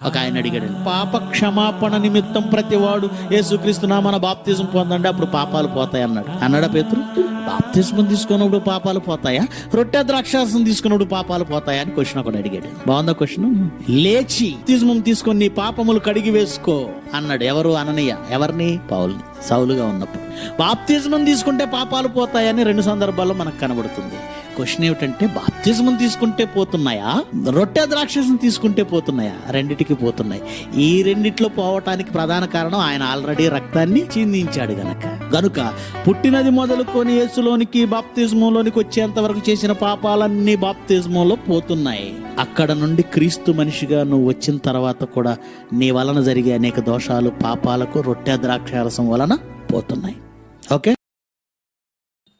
ఒక ఆయన అడిగాడు, పాప క్షమాపణ నిమిత్తం ప్రతివాడు యేసుక్రీస్తు నామమున బాప్తిజం పొందండి అప్పుడు పాపాలు పోతాయి అన్నాడా పేతురు? బాప్తిజం తీసుకున్నప్పుడు పాపాలు పోతాయా, రొట్టె ద్రాక్షారసం తీసుకున్నప్పుడు పాపాలు పోతాయా అని క్వశ్చన్ ఒకటి అడిగాడు. బాగుందా క్వశ్చన్? లేచి బాప్తిజం తీసుకొని నీ పాపములు కడిగి వేసుకో అన్నాడు. ఎవరు? అననీయ. ఎవరిని? పౌలుని. సౌలుగా ఉన్నప్పుడు. బాప్తిజం తీసుకుంటే పాపాలు పోతాయని 2 సందర్భాల్లో మనకు కనబడుతుంది. క్వశ్చన్ ఏమిటంటే, బాప్తిజం తీసుకుంటే పోతున్నాయా, రొట్టె ద్రాక్షసం తీసుకుంటే పోతున్నాయా? రెండిటికి పోతున్నాయి. ఈ రెండిట్లో పోవటానికి ప్రధాన కారణం ఆయన ఆల్రెడీ రక్తాన్ని చిందించాడు గనుక పుట్టినది మొదలుకొని యేసులోనికి బాప్తిజంలోనికి వచ్చేంత వరకు చేసిన పాపాలన్నీ బాప్తిజంలో పోతున్నాయి. అక్కడ నుండి క్రీస్తు మనిషిగా నువ్వు వచ్చిన తర్వాత కూడా నీ వలన జరిగే అనేక దోషాలు, పాపాలకు రొట్టె ద్రాక్షారసం వలన పోతున్నాయి. ఓకే,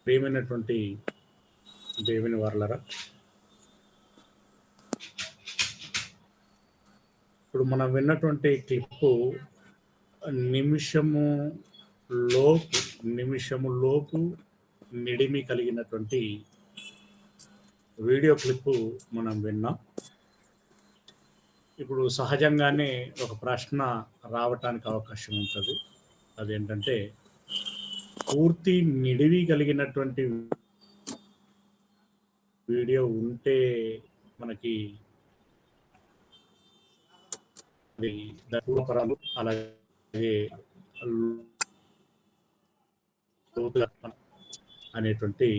ప్రియమైనటువంటి దేవుని వారలారా, ఇప్పుడు మనం విన్నటువంటి క్లిప్పు నిమిషము లోపు నిడిమి కలిగినటువంటి వీడియో క్లిప్పు మనం విన్నాం. ఇప్పుడు సహజంగానే ఒక ప్రశ్న రావటానికి అవకాశం ఉంటుంది. అదేంటంటే, పూర్తి నిడివి కలిగినటువంటి వీడియో ఉంటే మనకి పూర్వపరాలు అలాగే అనేటువంటి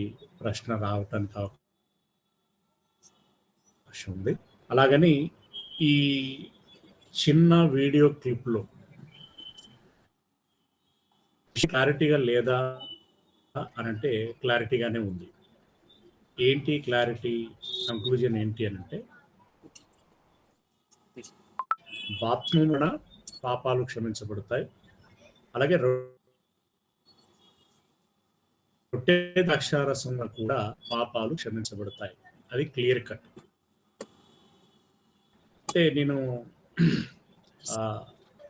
ప్రశ్న రావటానికి అవకాశం ఉంది. అలాగని ఈ చిన్న వీడియో క్లిప్లో క్లారిటీగా లేదా అనంటే క్లారిటీగానే ఉంది. ఏంటి క్లారిటీ? కంక్లూజన్ ఏంటి అనంటే, బాప్తిస్మమున పాపాలు క్షమించబడతాయి, అలాగే రొట్టె ద్రాక్షారసంలో కూడా పాపాలు క్షమించబడతాయి. అది క్లియర్ కట్. అంటే నేను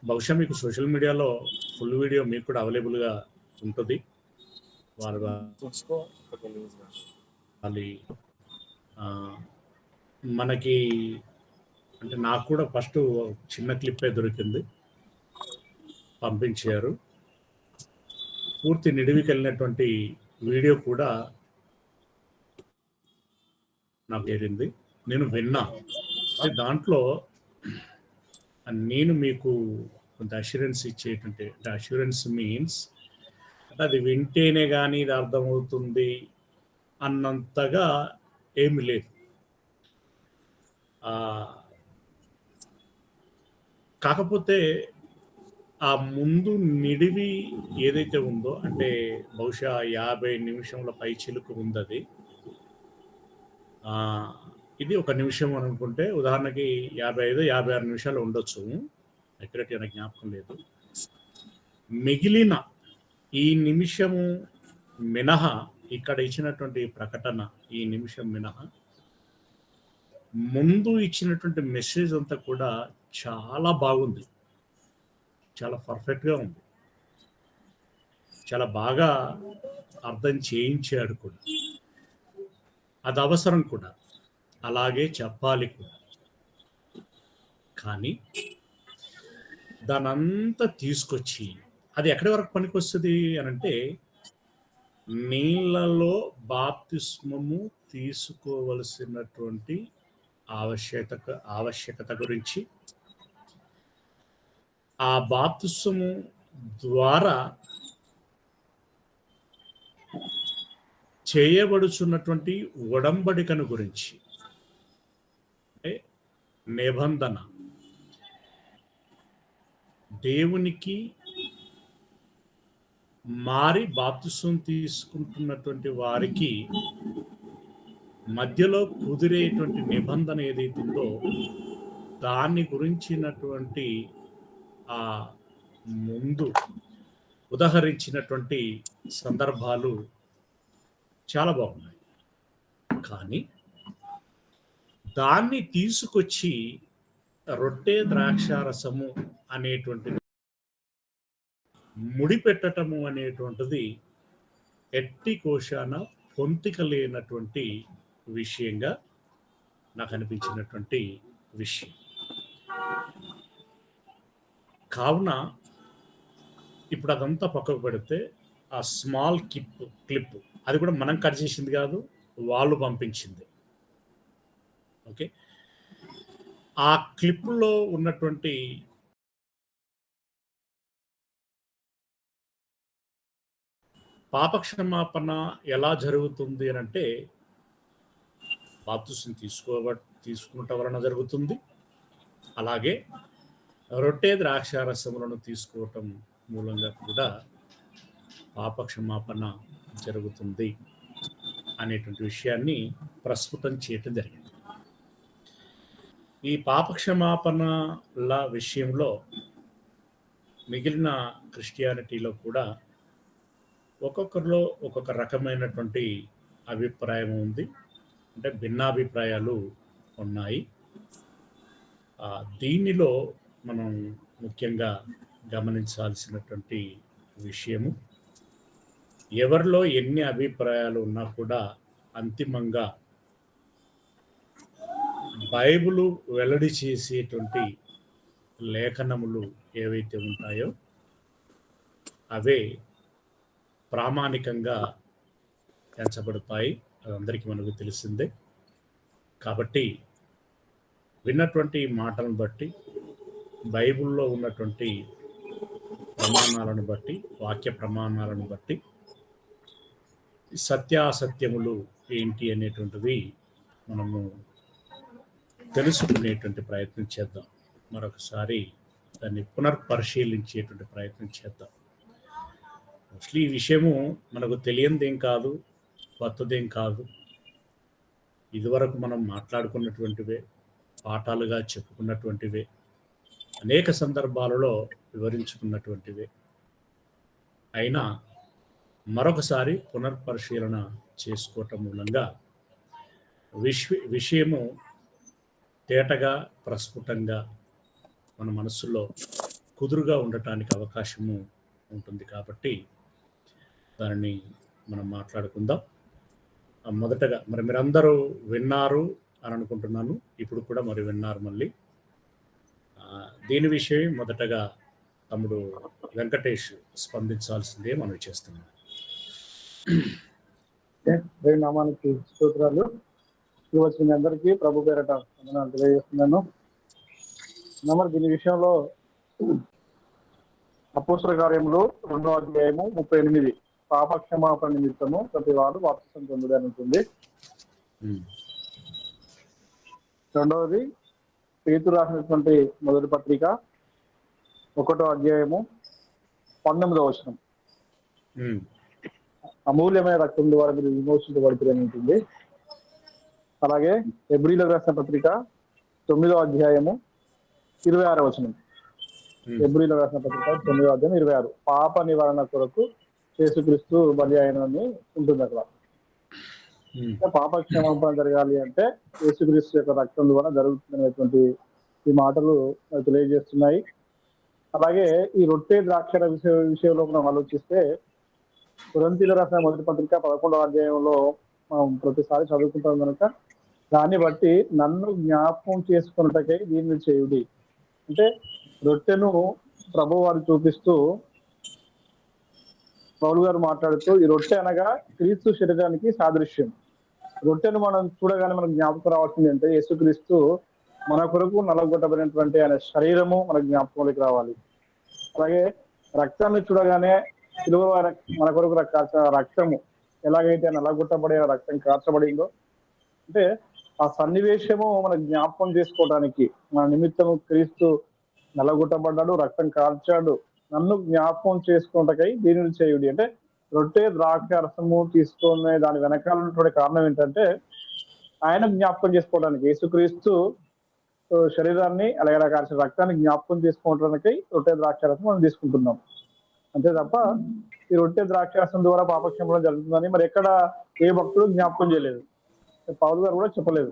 బహుశా మీకు సోషల్ మీడియాలో ఫుల్ వీడియో మీకు కూడా అవైలబుల్గా ఉంటుంది. మనకి అంటే నాకు కూడా ఫస్ట్ చిన్న క్లిప్పే దొరికింది, పంపించారు. పూర్తి నిడివికి వెళ్ళినటువంటి వీడియో కూడా నాకు చేరింది, నేను విన్నా. దాంట్లో నేను మీకు కొంత అష్యూరెన్స్ ఇచ్చేటంటే, అష్యూరెన్స్ మీన్స్ అది వింటేనే కానీ ఇది అర్థమవుతుంది అన్నంతగా ఏమి లేదు. కాకపోతే ఆ ముందు నిడివి ఏదైతే ఉందో, అంటే బహుశా 50 నిమిషంల పై చిలుకు ఉంది. అది ఇది 1 నిమిషం అనుకుంటే, ఉదాహరణకి 55-56 నిమిషాలు ఉండొచ్చు, ఎక్కడైతే నాకు జ్ఞాపకం లేదు. మిగిలిన ఈ నిమిషము మినహా, ఇక్కడ ఇచ్చినటువంటి ప్రకటన ఈ నిమిషం మినహా ముందు ఇచ్చినటువంటి మెసేజ్ అంతా కూడా చాలా బాగుంది, చాలా పర్ఫెక్ట్గా ఉంది, చాలా బాగా అర్థం చేయించాడు కూడా. అది అవసరం కూడా, అలాగే చెప్పాలి కూడా. కానీ దానంతా తీసుకొచ్చి అది ఎక్కడి వరకు పనికి వస్తుంది అనంటే, నీళ్ళలో బాప్తిస్మము తీసుకోవలసినటువంటి ఆవశ్యకత గురించి, ఆ బాప్తిస్మము ద్వారా చేయబడుచున్నటువంటి ఉడంబడికను గురించి, అంటే నిబంధన, దేవునికి మారి బాప్తిస్మం తీసుకుంటున్నటువంటి వారికి మధ్యలో కుదిరేటువంటి నిబంధన ఏదైతుందో దాన్ని గురించినటువంటి ఆ ముందు ఉదహరించినటువంటి సందర్భాలు చాలా బాగున్నాయి. కానీ దాన్ని తీసుకొచ్చి రొట్టె ద్రాక్షారసము అనేటువంటి ముడిపెట్టటము అనేటువంటిది ఎట్టి కోశాన పొంతిక లేనటువంటి విషయంగా నాకు అనిపించినటువంటి విషయం. కావున ఇప్పుడు అదంతా పక్కకు పెడితే ఆ స్మాల్ క్లిప్ అది కూడా మనం కట్ చేసింది కాదు, వాళ్ళు పంపించింది. ఓకే, ఆ క్లిప్లో ఉన్నటువంటి పాపక్షమాపణ ఎలా జరుగుతుంది అని అంటే బాప్తిసం తీసుకున్నట వలన జరుగుతుంది. అలాగే రొట్టె ద్రాక్షారసములను తీసుకోవటం మూలంగా కూడా పాపక్షమాపణ జరుగుతుంది అనేటువంటి విషయాన్ని ప్రస్ఫుటం చేయటం జరిగింది. ఈ పాపక్షమాపణల విషయంలో మిగిలిన క్రిస్టియానిటీలో కూడా ఒక్కొక్కరిలో ఒక్కొక్క రకమైనటువంటి అభిప్రాయం ఉంది, అంటే భిన్నాభిప్రాయాలు ఉన్నాయి. దీనిలో మనం ముఖ్యంగా గమనించాల్సినటువంటి విషయము, ఎవరిలో ఎన్ని అభిప్రాయాలు ఉన్నా కూడా అంతిమంగా బైబిలు వెల్లడి చేసేటువంటి లేఖనములు ఏవైతే ఉంటాయో అవే ప్రామాణికంగా ఎంచబడతాయి. అది అందరికీ మనకు తెలిసిందే. కాబట్టి విన్నటువంటి మాటలను బట్టి, బైబిల్లో ఉన్నటువంటి ప్రమాణాలను బట్టి, వాక్య ప్రమాణాలను బట్టి సత్యాసత్యములు ఏంటి అనేటువంటివి మనము తెలుసుకునేటువంటి ప్రయత్నం చేద్దాం. మరొకసారి దాన్ని పునర్పరిశీలించేటువంటి ప్రయత్నం చేద్దాం. మోస్ట్లీ ఈ విషయము మనకు తెలియనిదేం కాదు, కొత్తదేం కాదు. ఇదివరకు మనం మాట్లాడుకున్నటువంటివే, పాఠాలుగా చెప్పుకున్నటువంటివే, అనేక సందర్భాలలో వివరించుకున్నటువంటివే. అయినా మరొకసారి పునర్పరిశీలన చేసుకోవటం మూలంగా విషయము తేటగా, ప్రస్ఫుటంగా మన మనస్సులో కుదురుగా ఉండటానికి అవకాశము ఉంటుంది. కాబట్టి దానిని మనం మాట్లాడుకుందాం. మొదటగా మరి మీరందరూ విన్నారు అని అనుకుంటున్నాను. ఇప్పుడు కూడా మరి విన్నారు. మళ్ళీ దీని విషయం మొదటగా తమ్ముడు వెంకటేష్ స్పందించాల్సిందే మనం చేస్తున్నాం. నామానికి స్తోత్రాలు. వచ్చిన అందరికీ ప్రభు పేరట వందనాలు తెలియజేస్తున్నాను. మరి దీని విషయంలో అపోస్తల కార్యములు 2వ అధ్యాయము 38 పాపక్షమాపణ నిమిత్తము ప్రతి వాడు బాప్తిసం పొందుడు అని ఉంటుంది. రెండవది పేతురు రాసినటువంటి మొదటి పత్రిక 1వ అధ్యాయము 19వ వచనం, అమూల్యమైన రక్తం ద్వారా మీరు విమోచించబడుతుంది అని ఉంటుంది. అలాగే హెబ్రీయులకు రాసిన పత్రిక 9వ అధ్యాయము 26వ వచనం, హెబ్రీయులకు రాసిన పత్రిక 9వ అధ్యాయం 26, పాప నివారణ కొరకు యేసుక్రీస్తు బలి అయినని ఉంటుంది. అక్కడ పాప క్షమాపణ జరగాలి అంటే యేసుక్రీస్తు యొక్క రక్తం ద్వారా జరుగుతున్నటువంటి ఈ మాటలు తెలియజేస్తున్నాయి. అలాగే ఈ రొట్టె ద్రాక్షర విషయంలో మనం ఆలోచిస్తే కొరింథీయులకు రాసిన మొదటి పత్రిక 11వ అధ్యాయంలో మనం ప్రతిసారి చదువుకుంటాం కనుక దాన్ని బట్టి నన్ను జ్ఞాపకం చేసుకున్నటకై దీన్ని చేయుడి అంటే రొట్టెను ప్రభు వారు చూపిస్తూ పౌలు గారు మాట్లాడుతూ ఈ రొట్టె అనగా క్రీస్తు శరీరానికి సాదృశ్యం. రొట్టెను మనం చూడగానే మనకు జ్ఞాపకం రావాల్సింది అంటే యేసుక్రీస్తు మన కొరకు నలగొట్టబడినటువంటి ఆయన శరీరము మన జ్ఞాపకంలోకి రావాలి. అలాగే రక్తాన్ని చూడగానే సిలువ మన కొరకు రక్తము ఎలాగైతే నలగొట్టబడే రక్తం కార్చబడిందో అంటే ఆ సన్నివేశము మన జ్ఞాపకం చేసుకోవడానికి మన నిమిత్తము క్రీస్తు నలగొట్టబడ్డాడు, రక్తం కార్చాడు, నన్ను జ్ఞాపకం చేసుకోవటకై దీనిని చేయుడి అంటే రొట్టె ద్రాక్ష రసము తీసుకునే దాని వెనకాల ఉన్నటువంటి కారణం ఏంటంటే ఆయన జ్ఞాపకం చేసుకోవడానికి, యేసుక్రీస్తు శరీరాన్ని అలాగే కాల్చిన రక్తాన్ని జ్ఞాపకం చేసుకోవడానికి రొట్టె ద్రాక్షారసం మనం తీసుకుంటున్నాం. అంతే తప్ప ఈ రొట్టె ద్రాక్షారసం ద్వారా పాపక్షమాపణ జరుగుతుందని మరి ఎక్కడ ఏ భక్తుడు జ్ఞాపకం చేయలేదు, పౌలు గారు కూడా చెప్పలేదు.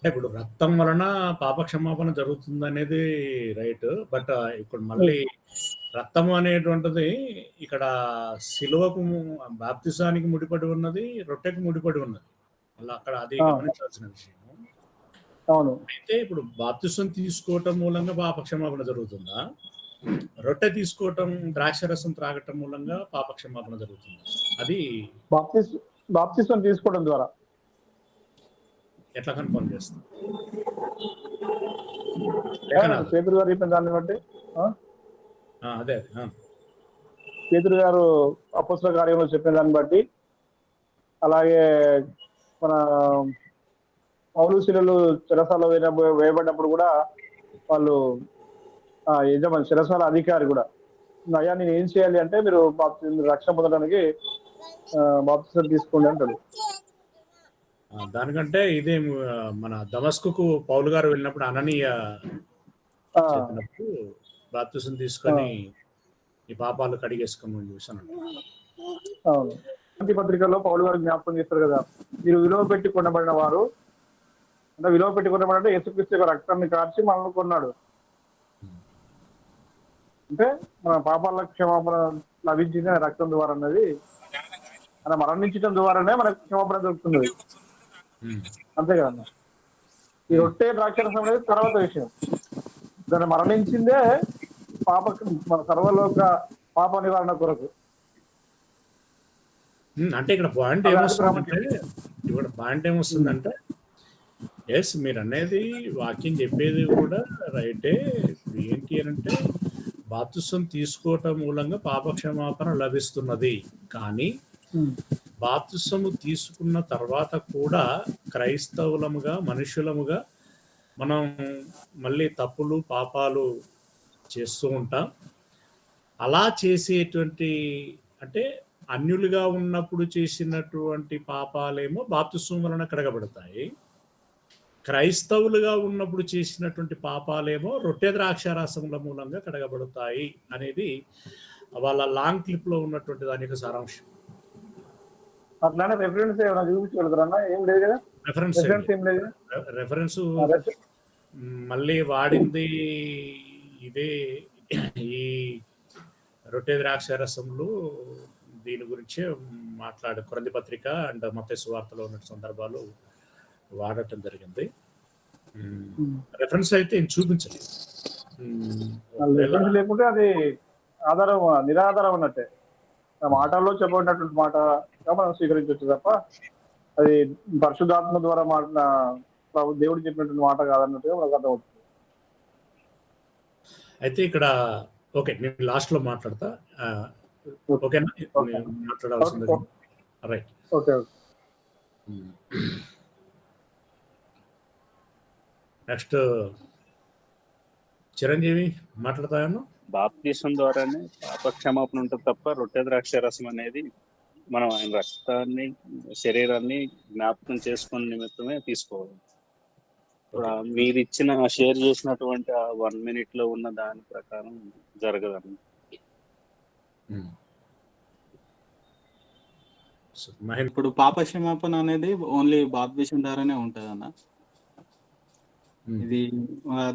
ఇప్పుడు రక్తం వలన పాప క్షమాపణ జరుగుతుంది అనేది రైట్. బట్ ఇప్పుడు మళ్ళీ రక్తం అనేటువంటిది ఇక్కడ సిలువకు బాప్తిసానికి ముడిపడి ఉన్నది, రొట్టెకు ముడిపడి ఉన్నది. మళ్ళీ అక్కడ అది గమనించాల్సిన విషయం. అవును. అయితే ఇప్పుడు బాప్తిసం తీసుకోవటం మూలంగా పాపక్షమాపణ జరుగుతుందా? రొట్టె తీసుకోవటం, ద్రాక్షరసం త్రాగటం మూలంగా పాపక్షమాపణ జరుగుతుందా? అది బాప్తిస్ బాప్తిస్మం తీసుకోవడం ద్వారా. ఎట్లా కన్ఫర్మ్ చేస్తాం? లేఖనాలు. పేతురు గారు చెప్పిన దాన్ని బట్టి అదే. పేతురు గారు అపోస్తల కార్యంలో చెప్పిన దాన్ని బట్టి, అలాగే మన పౌలు శిలలు చెరసాలలో వేయబడ్డప్పుడు కూడా వాళ్ళు యజమాని చెరసాల అధికారి కూడా, అయ్యా నేను ఏం చేయాలి అంటే మీరు రక్షణ పొందడానికి బాప్తిసం తీసుకోండి అంటాడు. దానికంటే ఇదే మన దమస్కుకు పౌలు గారు వెళ్ళినప్పుడు అననీయ చెప్పినప్పుడు బాప్తిసం తీసుకొని ఈ పాపాలు కడిగేసుకోమని చూసాను. అవును. శాంతి పత్రికల్లో పౌలు గారు జ్ఞాపకం చేస్తారు కదా, మీరు విలువ పెట్టి కొనబడిన వారు, అంటే విలువ పెట్టి కొనబడి యేసుక్రీస్తు యొక్క రక్తాన్ని కార్చి మనల్ని కొన్నాడు. అంటే మన పాపాల క్షమాపణ లభించిన రక్తం ద్వారా అన్నది, మన మరణించడం ద్వారానే మనకు క్షమాపణ దొరుకుతున్నది. అంతే కదా. ఈ రొట్టె ద్రాక్షరసం అనేది తర్వాత విషయం. దాన్ని మరణించిందే మన సర్వలోక పాప నివారణ కొరకు. అంటే ఇక్కడ పాయింట్ ఏమొస్తుందంటే ఎస్ మీరు అనేది వాక్యం చెప్పేది కూడా రైటే. ఏంటి అంటే బాప్తిసం తీసుకోవటం మూలంగా పాపక్షమాపణ లభిస్తున్నది. కానీ బాప్తిసము తీసుకున్న తర్వాత కూడా క్రైస్తవులముగా, మనుషులముగా మనం మళ్ళీ తప్పులు పాపాలు చేస్తూ ఉంటాం. అలా చేసేటువంటి అంటే అన్యులుగా ఉన్నప్పుడు చేసినటువంటి పాపాలేమో బాప్తిసం వలన కడగబడతాయి. క్రైస్తవులుగా ఉన్నప్పుడు చేసినటువంటి పాపాలేమో రొట్టె ద్రాక్షారసముల మూలంగా కడగబడతాయి అనేది వాళ్ళ లాంగ్ క్లిప్ లో ఉన్నటువంటి దాని యొక్క సారాంశం. అట్లానే రెఫరెన్స్ ఏమైనా చూపించగలుగుతారన్నా? ఏం లేదు కదా, రెఫరెన్స్ మళ్ళీ వాడింది ఇదే. ఈ రొట్టె ద్రాక్షారసములు దీని గురించే కొరింథీ పత్రిక అండ్ మత్తయి సువార్తలో ఉన్న సందర్భాలు వాడటం జరిగింది. రెఫరెన్స్ అయితే చూపించలేదు. లేకుంటే అది ఆధారం నిరాధారం అన్నట్టే. మాటల్లో చెప్పబడినటువంటి మాట మనం స్వీకరించవచ్చు తప్ప అది పరిశుద్ధాత్మ ద్వారా దేవుడు చెప్పినటువంటి మాట కాదన్నట్టుగా మనకు అర్థమవుతుంది. అయితే ఇక్కడ ఓకే, నేను లాస్ట్ లో మాట్లాడతా. ఓకేనా? మాట్లాడాల్సింది రైట్. ఓకే. నెక్స్ట్ చిరంజీవి మాట్లాడతాను. బాప్తిసం ద్వారానే పాపక్షమాపణ ఉంటుంది తప్ప రొట్టె ద్రాక్షరసం అనేది మనం ఆయన రక్తాన్ని, శరీరాన్ని జ్ఞాపకం చేసుకునే నిమిత్తమే తీసుకోవాలి. మీరు ఇచ్చిన షేర్ చేసినటువంటి 1 minute లో ఉన్న దాని ప్రకారం జరగదండి. ఇప్పుడు పాప క్షమాపణ అనేది ఓన్లీ బాప్తిసం ద్వారానే ఉంటది అన్న. ఇది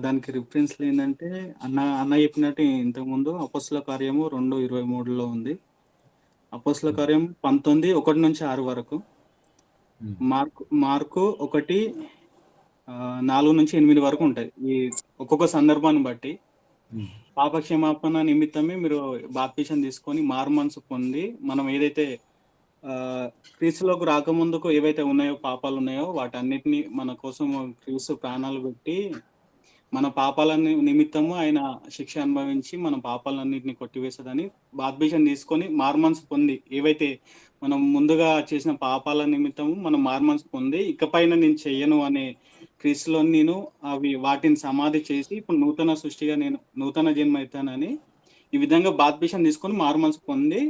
దానికి రిఫరెన్స్ ఏంటంటే అన్న చెప్పినట్టు ఇంతకు ముందు అపోస్తల కార్యము 2:23 ఉంది. అపోస్తల కార్యం 19:1-6 వరకు, మార్కు 1:4-8 వరకు ఉంటాయి. ఈ ఒక్కొక్క సందర్భాన్ని బట్టి పాప క్షమాపణ నిమిత్తమే మీరు బాప్తిసం తీసుకొని మారు మనసు పొంది, మనం ఏదైతే క్రీస్తులోకి రాకముందుకు ఏవైతే ఉన్నాయో పాపాలు ఉన్నాయో వాటన్నిటిని మన కోసం క్రీస్తు ప్రాణాలు పెట్టి మన పాపాల నిమిత్తము ఆయన శిక్ష అనుభవించి మన పాపాలన్నింటినీ కొట్టివేసేదని బాప్తిసం తీసుకొని మార్మన్స్ పొంది, ఏవైతే మనం ముందుగా చేసిన పాపాల నిమిత్తము మనం మార్మన్స్ పొంది ఇకపైన నేను చెయ్యను అనే క్రీస్తులో నేను వాటిని సమాధి చేసి ఇప్పుడు నూతన సృష్టిగా నేను నూతన జన్మ అవుతానని ఈ విధంగా బాప్తిసం తీసుకొని మార్మన్స్ పొంది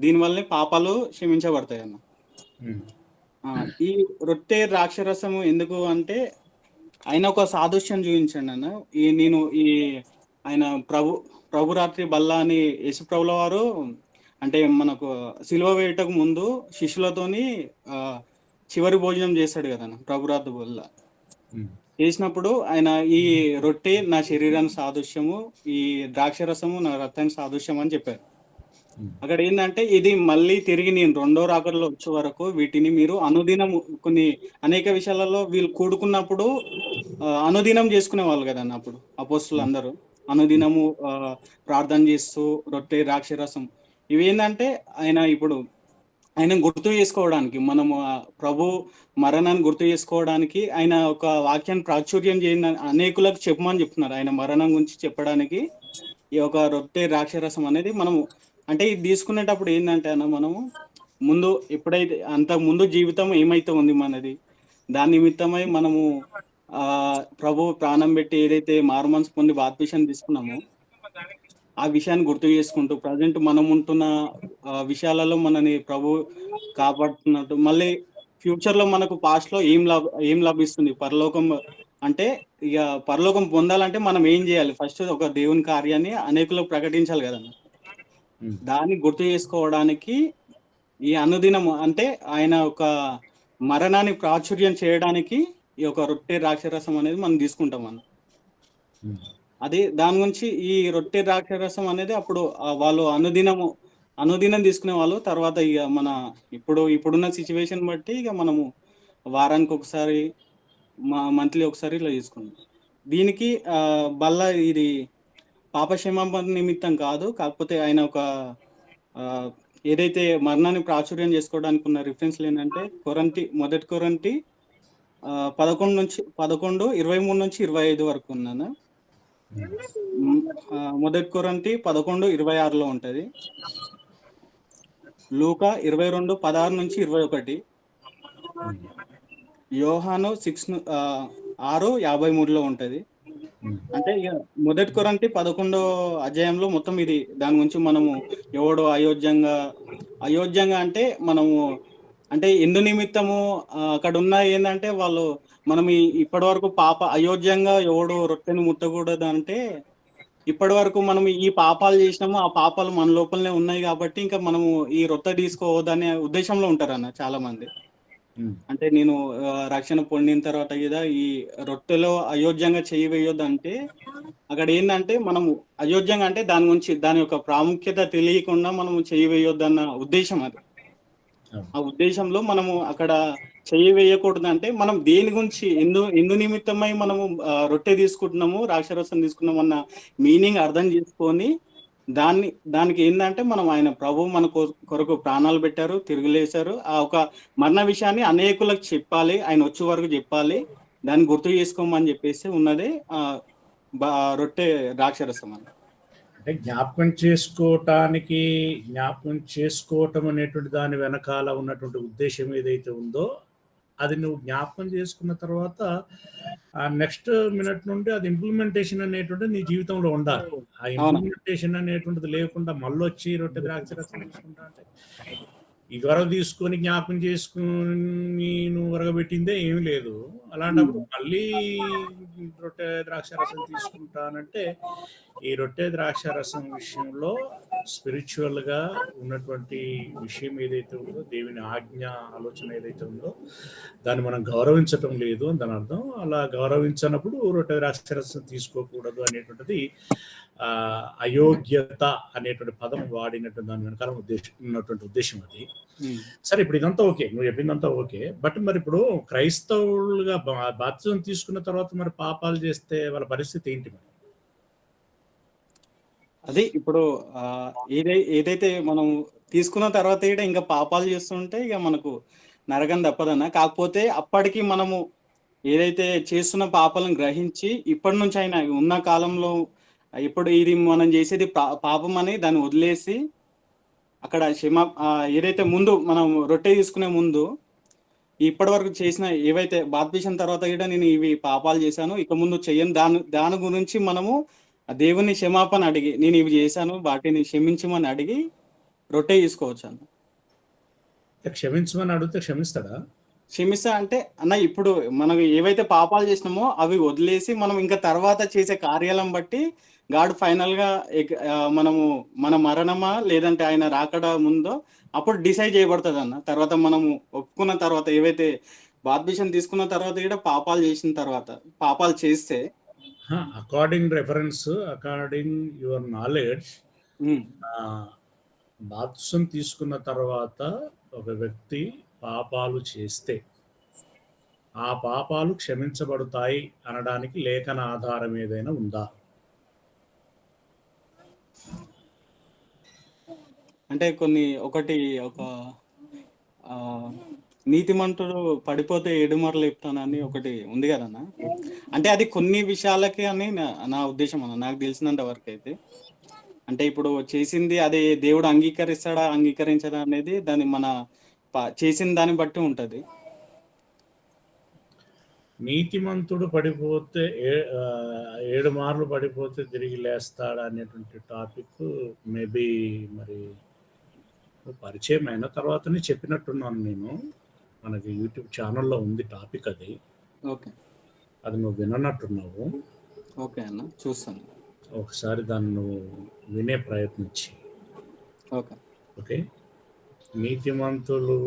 దీనివల్లనే పాపాలు క్షమించబడతాయి అన్న. ఈ రొట్టె ద్రాక్షరసము ఎందుకు అంటే ఆయన ఒక సాదృశ్యం చూపించండి అన్న. ఆయన ప్రభురాత్రి బల్ల అని యేసుప్రభుల వారు అంటే మనకు సిలువ వేయటకు ముందు శిష్యులతోని చివరి భోజనం చేస్తాడు కదా ప్రభురాత్రి బల్ల. చేసినప్పుడు ఆయన ఈ రొట్టె నా శరీరానికి సాదృశ్యము, ఈ ద్రాక్షరసము నా రక్తానికి సాదృశ్యం అని చెప్పారు. అక్కడ ఏంటంటే ఇది మళ్ళీ తిరిగి నేను రెండో రాకడలో వచ్చే వరకు వీటిని మీరు అనుదినం కొన్ని అనేక విషయాలలో వీళ్ళు కూడుకున్నప్పుడు అనుదినం చేసుకునే వాళ్ళు కదన్న అప్పుడు అపోస్తులు అందరూ అనుదినము ప్రార్థన చేస్తూ రొట్టె ద్రాక్షరసం ఇవి ఏంటంటే ఆయన గుర్తు చేసుకోవడానికి మనము ప్రభు మరణాన్ని గుర్తు చేసుకోవడానికి ఆయన ఒక వాక్యాన్ని ప్రాచుర్యం చేయని అనేకులకు చెప్పమని చెప్తున్నారు. ఆయన మరణం గురించి చెప్పడానికి ఈ ఒక రొట్టె ద్రాక్షరసం అనేది మనము అంటే ఇది తీసుకునేటప్పుడు ఏంటంటే అన్న మనము ముందు ఎప్పుడైతే అంత ముందు జీవితం ఏమైతే ఉంది మనది దాని నిమిత్తమై మనము ప్రభు ప్రాణం పెట్టి ఏదైతే మారుమనసు పొంది బాప్తిసం తీసుకున్నామో ఆ విషయాన్ని గుర్తు చేసుకుంటూ ప్రజెంట్ మనం ఉంటున్న విషయాలలో మనని ప్రభు కాపాడుతున్నట్టు మళ్ళీ ఫ్యూచర్ లో మనకు పాస్ట్ లో ఏం లభిస్తుంది పరలోకం అంటే ఇక పరలోకం పొందాలంటే మనం ఏం చేయాలి ఫస్ట్ ఒక దేవుని కార్యాన్ని అనేకులకు ప్రకటించాలి కదన్న. దాన్ని గుర్తు చేసుకోవడానికి ఈ అనుదినము అంటే ఆయన ఒక మరణాన్ని ప్రాచుర్యం చేయడానికి ఈ యొక్క రొట్టె ద్రాక్షరసం అనేది మనం తీసుకుంటాం అన్న. అది దాని గురించి ఈ రొట్టె ద్రాక్షరసం అనేది అప్పుడు వాళ్ళు అనుదినం తీసుకునే వాళ్ళు. తర్వాత ఇక మన ఇప్పుడున్న సిచ్యువేషన్ బట్టి ఇక మనము వారానికి ఒకసారి మంత్లీ ఒకసారి ఇలా తీసుకుంటాం. దీనికి ఇది పాపక్షమాపణ నిమిత్తం కాదు, కాకపోతే ఆయన ఒక ఏదైతే మరణాన్ని ప్రాచుర్యం చేసుకోవడానికి ఉన్న రిఫరెన్స్లు ఏంటంటే మొదటి కొరింథీ 11:23-25 వరకు ఉన్నాను. మొదటి కొరింథీ 11:26లో ఉంటది. లూకా 22:16-21, యోహాను 6:53లో ఉంటది. అంటే ఇక మొదటి కొరింథీ 11వ అధ్యాయంలో మొత్తం ఇది దాని గురించి మనము ఎవడు అయోగ్యంగా అంటే మనము అంటే ఎందు నిమిత్తము అక్కడ ఉన్న ఏంటంటే వాళ్ళు మనం ఇప్పటి వరకు అయోగ్యంగా ఎవడు రొట్టెని ముట్టకూడదు అంటే ఇప్పటి వరకు మనం ఈ పాపాలు చేసినాము, ఆ పాపాలు మన లోపలనే ఉన్నాయి కాబట్టి ఇంకా మనము ఈ రొట్టె తీసుకోవద్దనే ఉద్దేశంలో ఉంటారన్న చాలా మంది. అంటే నేను రక్షణ పొందిన తర్వాత కదా ఈ రొట్టెలో అయోగ్యంగా చేయి వేయొద్దు అంటే అక్కడ ఏంటంటే మనము అయోగ్యంగా అంటే దాని యొక్క ప్రాముఖ్యత తెలియకుండా మనము చేయి వేయొద్దు అన్న ఉద్దేశం అది. ఆ ఉద్దేశంలో మనము అక్కడ చెయ్యి వేయకూడదు అంటే మనం దేని గురించి ఎందు నిమిత్తమై మనము రొట్టె తీసుకుంటున్నాము ద్రాక్షరసం తీసుకున్నాము అన్న మీనింగ్ అర్థం చేసుకొని దానికి ఏంటంటే మనం ఆయన ప్రభు మన కొరకు ప్రాణాలు పెట్టారు, తిరుగులేశారు. ఆ ఒక మరణ విషయాన్ని అనేకులకు చెప్పాలి, ఆయన వచ్చే వరకు చెప్పాలి, దాన్ని గుర్తు చేసుకోమని చెప్పేసి ఉన్నదే రొట్టె ద్రాక్షరసం అని. అంటే జ్ఞాపకం చేసుకోవటం అనేటువంటి దాని వెనకాల ఉన్నటువంటి ఉద్దేశం ఏదైతే ఉందో అది నువ్వు జ్ఞాపకం చేసుకున్న తర్వాత నెక్స్ట్ మినిట్ నుండి అది ఇంప్లిమెంటేషన్ అనేటువంటిది నీ జీవితంలో ఉండాలి. ఆ ఇంప్లిమెంటేషన్ అనేటువంటిది లేకుండా మళ్ళీ వచ్చి రొట్టె ద్రాక్షరసం తీసుకుంటా అంటే ఇదివరకు తీసుకొని జ్ఞాపకం చేసుకుని నువ్వు వరగబెట్టిందే ఏమి లేదు. అలాంటప్పుడు మళ్ళీ రొట్టె ద్రాక్షరసం తీసుకుంటానంటే ఈ రొట్టె ద్రాక్షరసం విషయంలో స్పిరిచువల్ గా ఉన్నటువంటి విషయం ఏదైతే ఉందో, దేవుని ఆజ్ఞ ఆలోచన ఏదైతే ఉందో దాన్ని మనం గౌరవించటం లేదు అని దాని అర్థం. అలా గౌరవించినప్పుడు రొట్టె ద్రాక్షరసం తీసుకోకూడదు అనేటువంటిది అయోగ్యత అనేటువంటి పదం వాడినటువంటి దాని వెనకాల ఉన్నటువంటి ఉద్దేశం అది. సరే, ఇప్పుడు ఇదంతా ఓకే, నువ్వు చెప్పిందంతా ఓకే. బట్ మరి ఇప్పుడు క్రైస్తవులుగా బాప్తిజం తీసుకున్న తర్వాత మరి పాపాలు చేస్తే వాళ్ళ పరిస్థితి ఏంటి? మరి అది ఇప్పుడు ఏదైతే మనం తీసుకున్న తర్వాత ఇంకా పాపాలు చేస్తుంటే ఇక మనకు నరకం తప్పదన్న. కాకపోతే అప్పటికి మనము ఏదైతే చేస్తున్న పాపాలను గ్రహించి ఇప్పటి నుంచి అయినా ఉన్న కాలంలో ఇప్పుడు ఇది మనం చేసేది పాపం అని దాన్ని వదిలేసి అక్కడ ఏదైతే ముందు మనం రొట్టె తీసుకునే ముందు ఇప్పటి వరకు చేసిన ఏవైతే బాప్తిసం తర్వాత కూడా నేను ఇవి పాపాలు చేశాను, ఇక ముందు చెయ్యను, దాని గురించి మనము దేవుని క్షమాపణ అడిగి నేను ఇవి చేశాను వాటిని క్షమించమని అడిగి రొట్టె తీసుకోవచ్చు అన్న. క్షమించమని అడిగితే క్షమిస్తాడా? క్షమిస్తా అంటే అన్న ఇప్పుడు మనం ఏవైతే పాపాలు చేసినామో అవి వదిలేసి మనం ఇంకా తర్వాత చేసే కార్యాలను బట్టి గాడ్ ఫైనల్ గా మన మరణమా లేదంటే ఆయన రాకడా ముందో అప్పుడు డిసైడ్ చేయబడుతుంది అన్న. తర్వాత మనము ఒప్పుకున్న తర్వాత ఏవైతే బాప్తిసం తీసుకున్న తర్వాత కూడా పాపాలు చేస్తే అకార్డింగ్ యువర్ నాలెడ్జ్ బాప్తిసం తీసుకున్న తర్వాత ఒక వ్యక్తి పాపాలు చేస్తే ఆ పాపాలు క్షమించబడతాయి అనడానికి లేఖన ఆధారం ఏదైనా ఉందా? అంటే ఒక నీతిమంతుడు పడిపోతే 7 మార్లు లేపుతానని ఒకటి ఉంది కదన్న. అంటే అది కొన్ని విషయాలకే అని నా ఉద్దేశం అన్న, నాకు తెలిసినంత వరకు అయితే. అంటే ఇప్పుడు చేసింది అది దేవుడు అంగీకరిస్తాడా అంగీకరించడా అనేది దాని మన చేసిన దాన్ని బట్టి ఉంటది. నీతిమంతుడు పడిపోతే 7 మార్లు పడిపోతే తిరిగి లేస్తాడా అనేటువంటి టాపిక్ మేబీ మరి పరిచయం అయిన తర్వాతనే చెప్పినట్టున్నాను నేను. మనకి యూట్యూబ్ ఛానల్లో ఉంది టాపిక్ అది. ఓకే, అది నువ్వు వినట్టున్నావు. ఓకే అన్న, చూస్తాను. ఒకసారి దాన్ని నువ్వు వినే ప్రయత్నించి. Okay, okay. నీతిమంతులు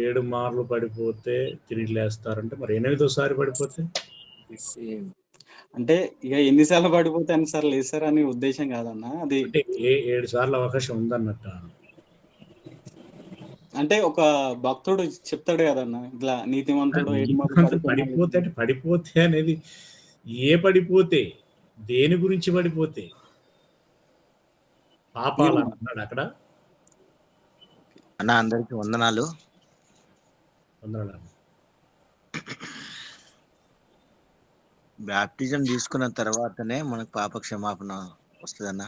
7 మార్లు పడిపోతే తిరిగి లేస్తారంటే మరి 8వ పడిపోతే అంటే ఇక ఎన్నిసార్లు పడిపోతే అన్నిసార్లు లేస్తారని ఉద్దేశం కాదన్న. అది అంటే 7 సార్లు అవకాశం ఉందన్నట్ట. అంటే ఒక భక్తుడు చెప్తాడు కదన్న, ఇట్లా నీతిమంతుడు 7 మార్లు పడిపోతే అనేది పడిపోతే దేని గురించి పడిపోతే పాపాలు అన్నాడు అక్కడ. అన్న అందరికి వందనాలు. బ్యాప్టిజం తీసుకున్న తర్వాతనే మనకు పాప క్షమాపణ వస్తుందన్న.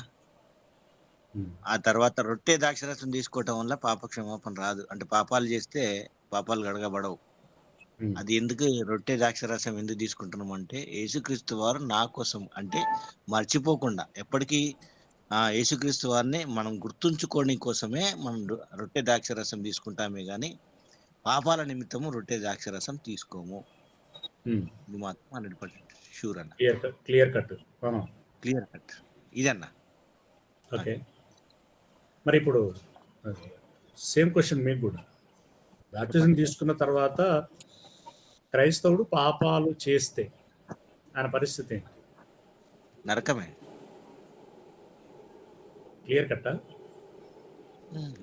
ఆ తర్వాత రొట్టె ద్రాక్షరసం తీసుకోవటం వల్ల పాప క్షమాపణ రాదు. అంటే పాపాలు చేస్తే పాపాలు గడగబడవు. అది ఎందుకు రొట్టె ద్రాక్షరసం ఎందుకు తీసుకుంటున్నాం అంటే యేసుక్రీస్తు వారు నా కోసం, అంటే మర్చిపోకుండా ఎప్పటికీ యేసుక్రీస్తు వారిని మనం గుర్తుంచుకోవడం కోసమే మనం రొట్టె ద్రాక్షరసం తీసుకుంటామే గాని పాపాల నిమిత్తము రొట్టె ద్రాక్షరసం తీసుకోము. ఇది మాత్రం 100% షూర్ అన్న. క్లియర్ కట్ ఇదన్న. ఓకే. మరి ఇప్పుడు సేమ్ క్వశ్చన్ మీకు కూడా. బ్యాప్టిజం తీసుకున్న తర్వాత క్రైస్తవుడు పాపాలు చేస్తే ఆయన పరిస్థితి ఏంటి? నరకమే. క్లియర్ కట్టా?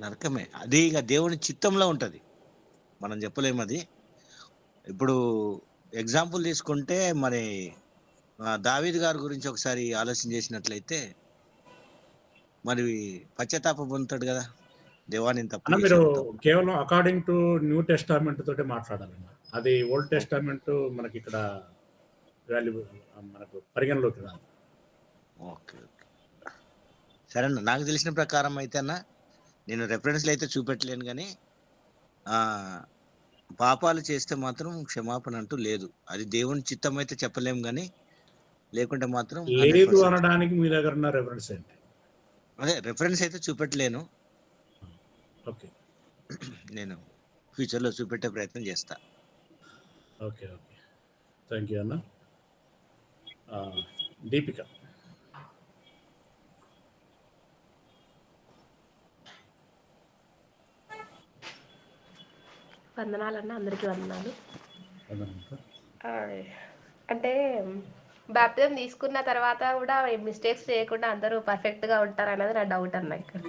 నరకమే. అది ఇక దేవుని చిత్తంలో ఉంటది, మనం చెప్పలేము అది. ఇప్పుడు ఎగ్జాంపుల్ తీసుకుంటే మరి దావీదు గారి గురించి ఒకసారి ఆలోచన చేసినట్లయితే మరి పశ్చాత్తాప పొందుతాడు కదా దేవాన్ని తప్పు. మీరు కేవలం అకార్డింగ్ టు న్యూ టెస్టామెంట్ తోటే మాట్లాడాలన్నా. అది ఓల్డ్ టెస్టామెంట్ మనకి ఇక్కడ వాల్యూ మనకు పరిగణలోకి రాదు. ఓకే, సరే అన్న. నాకు తెలిసిన ప్రకారం అయితే అన్న, నేను రెఫరెన్స్లు అయితే చూపెట్టలేను కానీ పాపాలు చేస్తే మాత్రం క్షమాపణ అంటూ లేదు. అది దేవుని చిత్తం అయితే చెప్పలేము కానీ లేకుంటే మాత్రం లేదు అనడానికి మీ దగ్గర ఉన్న రెఫరెన్స్ ఏంటి? అదే రెఫరెన్స్ అయితే చూపెట్టలేను. ఓకే, నేను ఫ్యూచర్లో చూపెట్టే ప్రయత్నం చేస్తా. ఓకే, థ్యాంక్ యూ అన్న. దీపిక. వందనాలన్న, అందరికీ వందనాలు. అంటే బాప్టిజం తీసుకున్న తర్వాత కూడా మిస్టేక్స్ చేయకుండా అందరూ పర్ఫెక్ట్గా ఉంటారు అన్నది నా డౌట్ అన్న. ఇక్కడ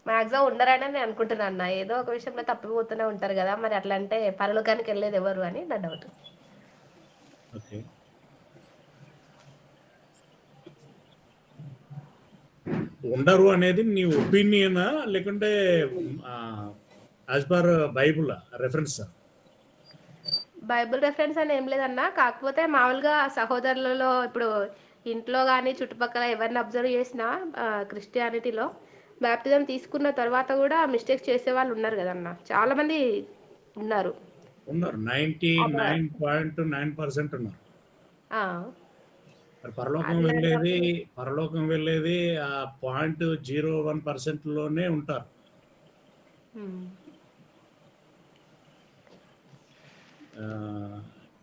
మ్యాక్సిమం ఉండరని నేను అనుకుంటున్నాను అన్న. ఏదో ఒక విషయంలో తప్పిపోతూనే ఉంటారు కదా, మరి అట్లా అంటే పరలోకానికి వెళ్ళేది ఎవరు అని నా డౌట్. ఉండరు అనేది నీ ఒపీనియనా లేకుంటే as per Bible reference? Bible reference అని ఏం లేదన్నా, కాకపోతే మామూలుగా సహోదరులలో ఇప్పుడు ఇంట్లో కానీ చుట్టుపక్కల ఎవరిని అబ్జర్వ్ చేసినా క్రిస్టియానిటీలో బాప్టిజం తీసుకున్న తర్వాత కూడా మిస్టేక్స్ చేసే వాళ్ళు ఉన్నారు కదన్నా, చాలా మంది ఉన్నారు. 99.9% ఉన్నారు. పరలోకం వెళ్ళేది ఆ 0.01% లోనే ఉంటారు.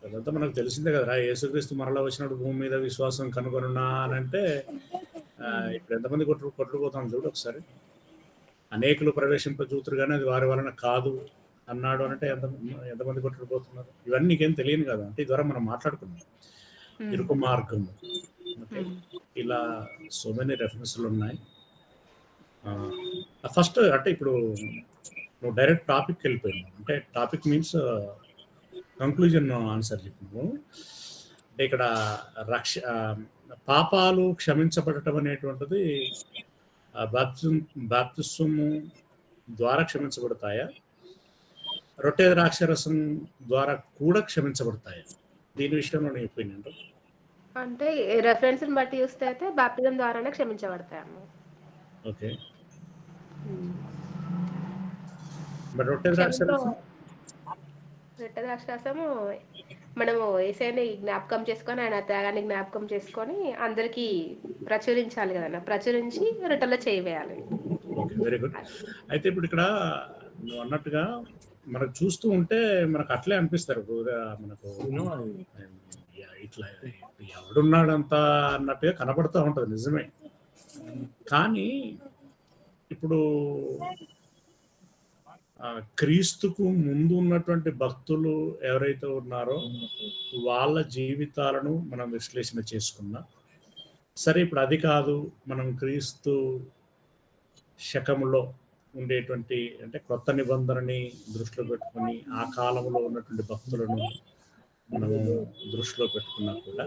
అదంతా మనకు తెలిసిందే కదరా. యేసుక్రీస్తు మరలా వచ్చినప్పుడు భూమి మీద విశ్వాసం కనుగొనున్నా అని అంటే ఇప్పుడు ఎంతమంది కొట్టుకుపోతాం చూడు ఒకసారి. అనేకులు ప్రవేశింపజూతురు కానీ అది వారి వలన కాదు అన్నాడు అంటే ఎంతమంది కొట్టుకుపోతున్నారు. ఇవన్నీ నీకేం తెలియదు కదా. అంటే ఈ ద్వారా మనం మాట్లాడుకున్నాం ఇరుకు మార్గము. ఓకే, ఇలా సో మెనీ రెఫరెన్స్లు ఉన్నాయి. ఫస్ట్ అంటే ఇప్పుడు నువ్వు డైరెక్ట్ టాపిక్ వెళ్ళిపోయినావు. అంటే టాపిక్ మీన్స్ కంక్లూజన్ ఆన్సర్ చెప్పు. అంటే ఇక్కడ పాపాలు క్షమించబడటం అనేటువంటిది బాప్తిస్మము ద్వారా క్షమించబడతాయా, రొట్టె ద్రాక్షరసం ద్వారా కూడా క్షమించబడతాయా? దీని విషయంలో నీ ఒపీనియన్. అంటే రెఫరెన్స్ బట్టి చూస్తే అయితే బాప్తిజం ద్వారానే క్షమించబడతాయమ్మ. ఓకే, బట్ రొట్టె ద్రాక్షరసం రొట్టె ద్రాక్షరసము మనము యేసయ్యని జ్ఞాపకం చేసుకొని ఆయన త్యాగాన్ని జ్ఞాపకం చేసుకొని అందరికీ ప్రచురించాలి కదన్న, ప్రచురించి రొట్టెలో చేయవేయాలి. Okay, very good. అయితే ఇప్పుడు ఇక్కడ నువ్వు అన్నట్టుగా మనకు చూస్తూ ఉంటే మనకు అట్లే అనిపిస్తారు మనకు ఇట్లా ఎవడున్నాడంతా అన్నట్టుగా కనబడుతూ ఉంటుంది, నిజమే. కానీ ఇప్పుడు క్రీస్తుకు ముందు ఉన్నటువంటి భక్తులు ఎవరైతే ఉన్నారో వాళ్ళ జీవితాలను మనం విశ్లేషణ చేసుకున్నాం. సరే, ఇప్పుడు అది కాదు, మనం క్రీస్తు శకములో ఉండేటువంటి అంటే కొత్త నిబంధనని దృష్టిలో పెట్టుకొని ఆ కాలంలో ఉన్నటువంటి భక్తులను మనము దృష్టిలో పెట్టుకున్నా కూడా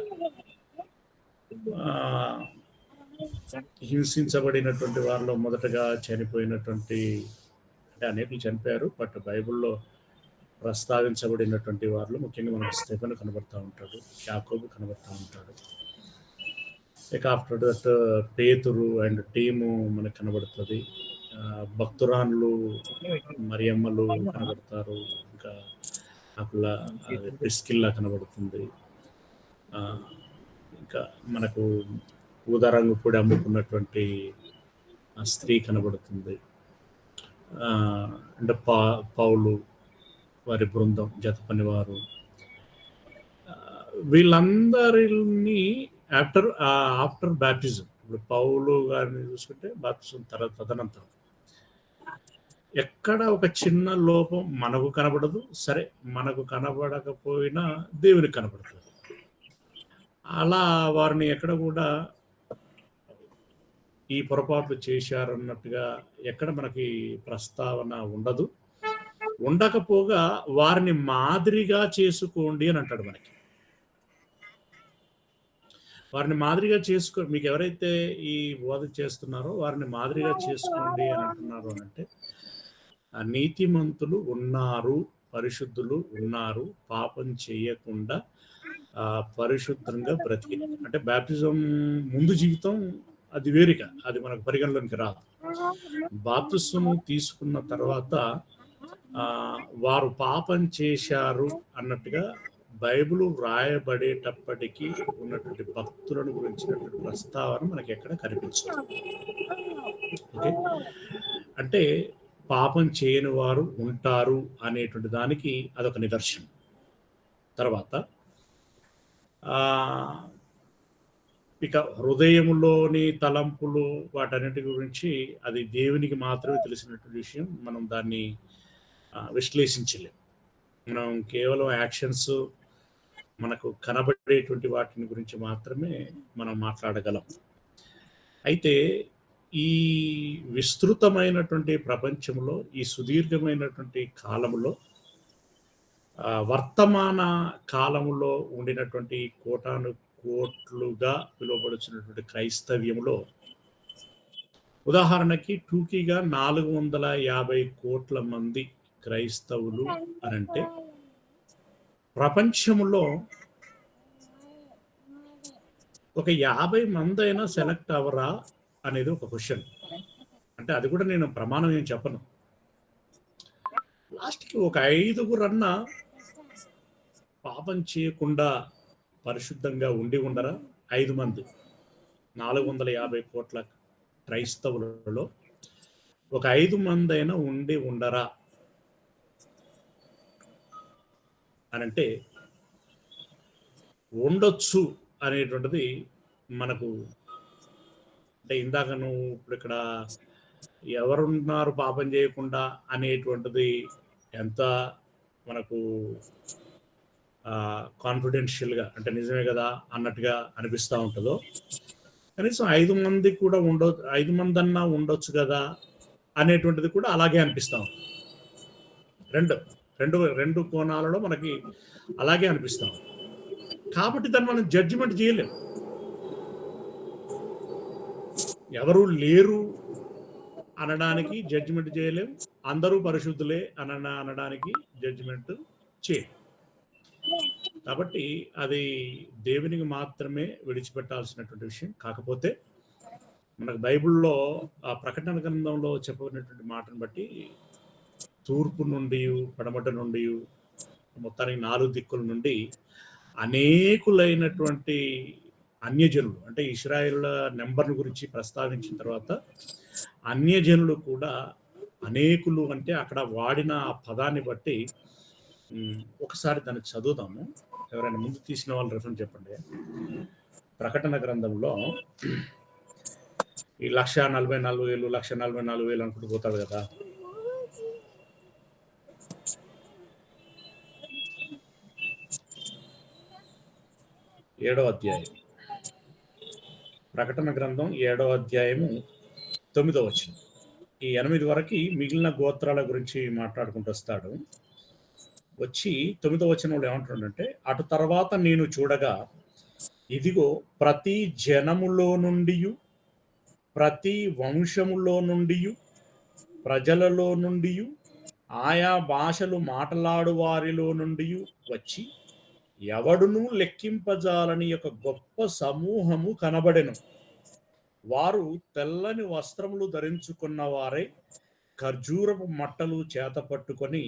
హింసించబడినటువంటి వారిలో మొదటగా చనిపోయినటువంటి, అంటే అనేకులు చనిపోయారు, బట్ బైబిల్లో ప్రస్తావించబడినటువంటి వారిలో ముఖ్యంగా మనకు స్టెఫెను కనబడతా ఉంటాడు, యాకోబు కనబడతా ఉంటాడు. ఇక ఆఫ్టర్ దట్ పేతురు అండ్ టీము మనకు కనబడుతుంది. భక్తురాన్లు మరియమ్మలు కనబడతారు, ఇంకా అకులా ప్రిస్కిల్లా కనబడుతుంది. ఇంకా మనకు ఊదారంగు పొడి అమ్ముకున్నటువంటి స్త్రీ కనబడుతుంది. అంటే పౌలు వారి బృందం, జత పనివారు, వీళ్ళందరిని ఆఫ్టర్ బ్యాప్టిజం. ఇప్పుడు పౌలు గారిని చూసుకుంటే బాప్టిజం తదనంతరం ఎక్కడ ఒక చిన్న లోపం మనకు కనబడదు. సరే, మనకు కనబడకపోయినా దేవునికి కనబడుతుంది. అలా వారిని ఎక్కడ కూడా ఈ పొరపాట్లు చేశారన్నట్టుగా ఎక్కడ మనకి ప్రస్తావన ఉండదు. ఉండకపోగా వారిని మాదిరిగా చేసుకోండి అని అంటాడు మనకి. వారిని మాదిరిగా చేసుకో, మీకు ఎవరైతే ఈ బోధ చేస్తున్నారో వారిని మాదిరిగా చేసుకోండి అని అంటున్నారు అని అంటే నీతిమంతులు ఉన్నారు, పరిశుద్ధులు ఉన్నారు, పాపం చేయకుండా పరిశుద్ధంగా బ్రతికి. అంటే బాప్టిజం ముందు జీవితం అది వేరుగా, అది మనకు పరిగణలోనికి రాదు. బాప్తిస్మము తీసుకున్న తర్వాత వారు పాపం చేశారు అన్నట్టుగా బైబిల్ వ్రాయబడేటప్పటికీ ఉన్నటువంటి భక్తులను గురించినటువంటి ప్రస్తావన మనకి ఎక్కడ కనిపించదు. ఓకే, అంటే పాపం చేయని వారు ఉంటారు అనేటువంటి దానికి అదొక నిదర్శనం. తర్వాత ఇక హృదయంలోని తలంపులు వాటన్నిటి గురించి అది దేవునికి మాత్రమే తెలిసినటువంటి విషయం. మనం దాన్ని విశ్లేషించలేం. మనం కేవలం యాక్షన్స్, మనకు కనబడేటువంటి వాటిని గురించి మాత్రమే మనం మాట్లాడగలం. అయితే ఈ విస్తృతమైనటువంటి ప్రపంచంలో, ఈ సుదీర్ఘమైనటువంటి కాలంలో, వర్తమాన కాలంలో ఉండినటువంటి కోటాను కోట్లుగా పిలువబడుతున్నటువంటి క్రైస్తవ్యంలో ఉదాహరణకి టూకీగా 450 కోట్ల మంది క్రైస్తవులు అనంటే ప్రపంచంలో ఒక 50 మంది అయినా సెలెక్ట్ అవరా అనేది ఒక క్వశ్చన్. అంటే అది కూడా నేను ప్రమాణం ఏం చెప్పను. లాస్ట్కి ఒక 5గురన్నా పాపం చేయకుండా పరిశుద్ధంగా ఉండి ఉండరా? 5 మంది 450 కోట్ల క్రైస్తవులలో ఒక 5 మంది అయినా ఉండి ఉండరా అనంటే ఉండొచ్చు అనేటువంటిది మనకు. అంటే ఇందాక నువ్వు ఇప్పుడు ఇక్కడ ఎవరున్నారు పాపం చేయకుండా అనేటువంటిది ఎంత మనకు కాన్ఫిడెన్షియల్గా అంటే నిజమే కదా అన్నట్టుగా అనిపిస్తూ ఉంటుందో, కనీసం 5 మంది కూడా 5 మంది అన్నా ఉండొచ్చు కదా అనేటువంటిది కూడా అలాగే అనిపిస్తూ ఉంటుంది. రెండు రెండు రెండు కోణాలలో మనకి అలాగే అనిపిస్తూ ఉంటుంది. కాబట్టి దాన్ని మనం జడ్జిమెంట్ చేయలేం. ఎవరు లేరు అనడానికి జడ్జిమెంట్ చేయలేం, అందరూ పరిశుద్ధులే అనడానికి జడ్జిమెంట్ చేయలేం. కాబట్టి అది దేవునికి మాత్రమే విడిచిపెట్టాల్సినటువంటి విషయం. కాకపోతే మనకు బైబిల్లో ఆ ప్రకటన గ్రంథంలో చెప్పబడినటువంటి మాటను బట్టి తూర్పు నుండి, పడమట నుండి, మొత్తానికి 4 దిక్కుల నుండి అనేకులైనటువంటి అన్యజనులు, అంటే ఇశ్రాయేలుల నెంబర్ను గురించి ప్రస్తావించిన తర్వాత అన్యజనులు కూడా అనేకులు అంటే అక్కడ వాడిన ఆ పదాన్ని బట్టి ఒకసారి దాన్ని చదువుదాము. ఎవరైనా ముందు తీసిన వాళ్ళు రెఫరెన్స్ చెప్పండి. ప్రకటన గ్రంథంలో ఈ 1,44,000 1,44,000 అనుకుంటూ పోతాడు కదా. ఏడో అధ్యాయం, ప్రకటన గ్రంథం 7వ అధ్యాయము 9వ వచనం. ఈ 8 వరకు మిగిలిన గోత్రాల గురించి మాట్లాడుకుంటూ వస్తాడు. వచ్చి 9వ వచనంలో ఏమంటాడంటే, అటు తర్వాత నేను చూడగా ఇదిగో ప్రతి జనములో నుండి, ప్రతి వంశములో నుండి, ప్రజలలో నుండి, ఆయా భాషలు మాట్లాడు వారిలో నుండి వచ్చి ఎవడునూ లెక్కింపజాలని ఒక గొప్ప సమూహము కనబడెను. వారు తెల్లని వస్త్రములు ధరించుకున్న వారై ఖర్జూరపు మట్టలు చేత పట్టుకొని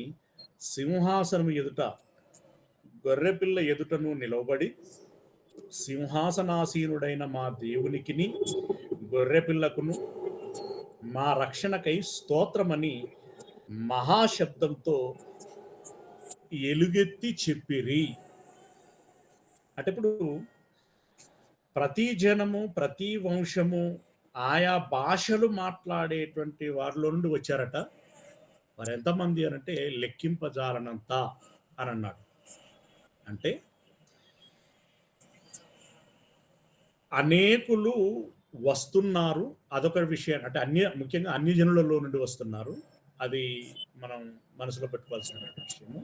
సింహాసనం ఎదుట గొర్రెపిల్ల ఎదుటను నిలవబడి, సింహాసనాసీనుడైన మా దేవునికిని గొర్రెపిల్లకును మా రక్షణకై స్తోత్రమని మహాశబ్దంతో ఎలుగెత్తి చెప్పిరి. అంటే ఇప్పుడు ప్రతి జనము, ప్రతి వంశము, ఆయా భాషలు మాట్లాడేటువంటి వారిలో నుండి వచ్చారట. వారు ఎంతమంది అనంటే లెక్కింపజాలనంత అని అన్నాడు. అంటే అనేకులు వస్తున్నారు, అదొక విషయం. అంటే ముఖ్యంగా అన్ని జనులలో నుండి వస్తున్నారు, అది మనం మనసులో పెట్టుకోవాల్సిన విషయము.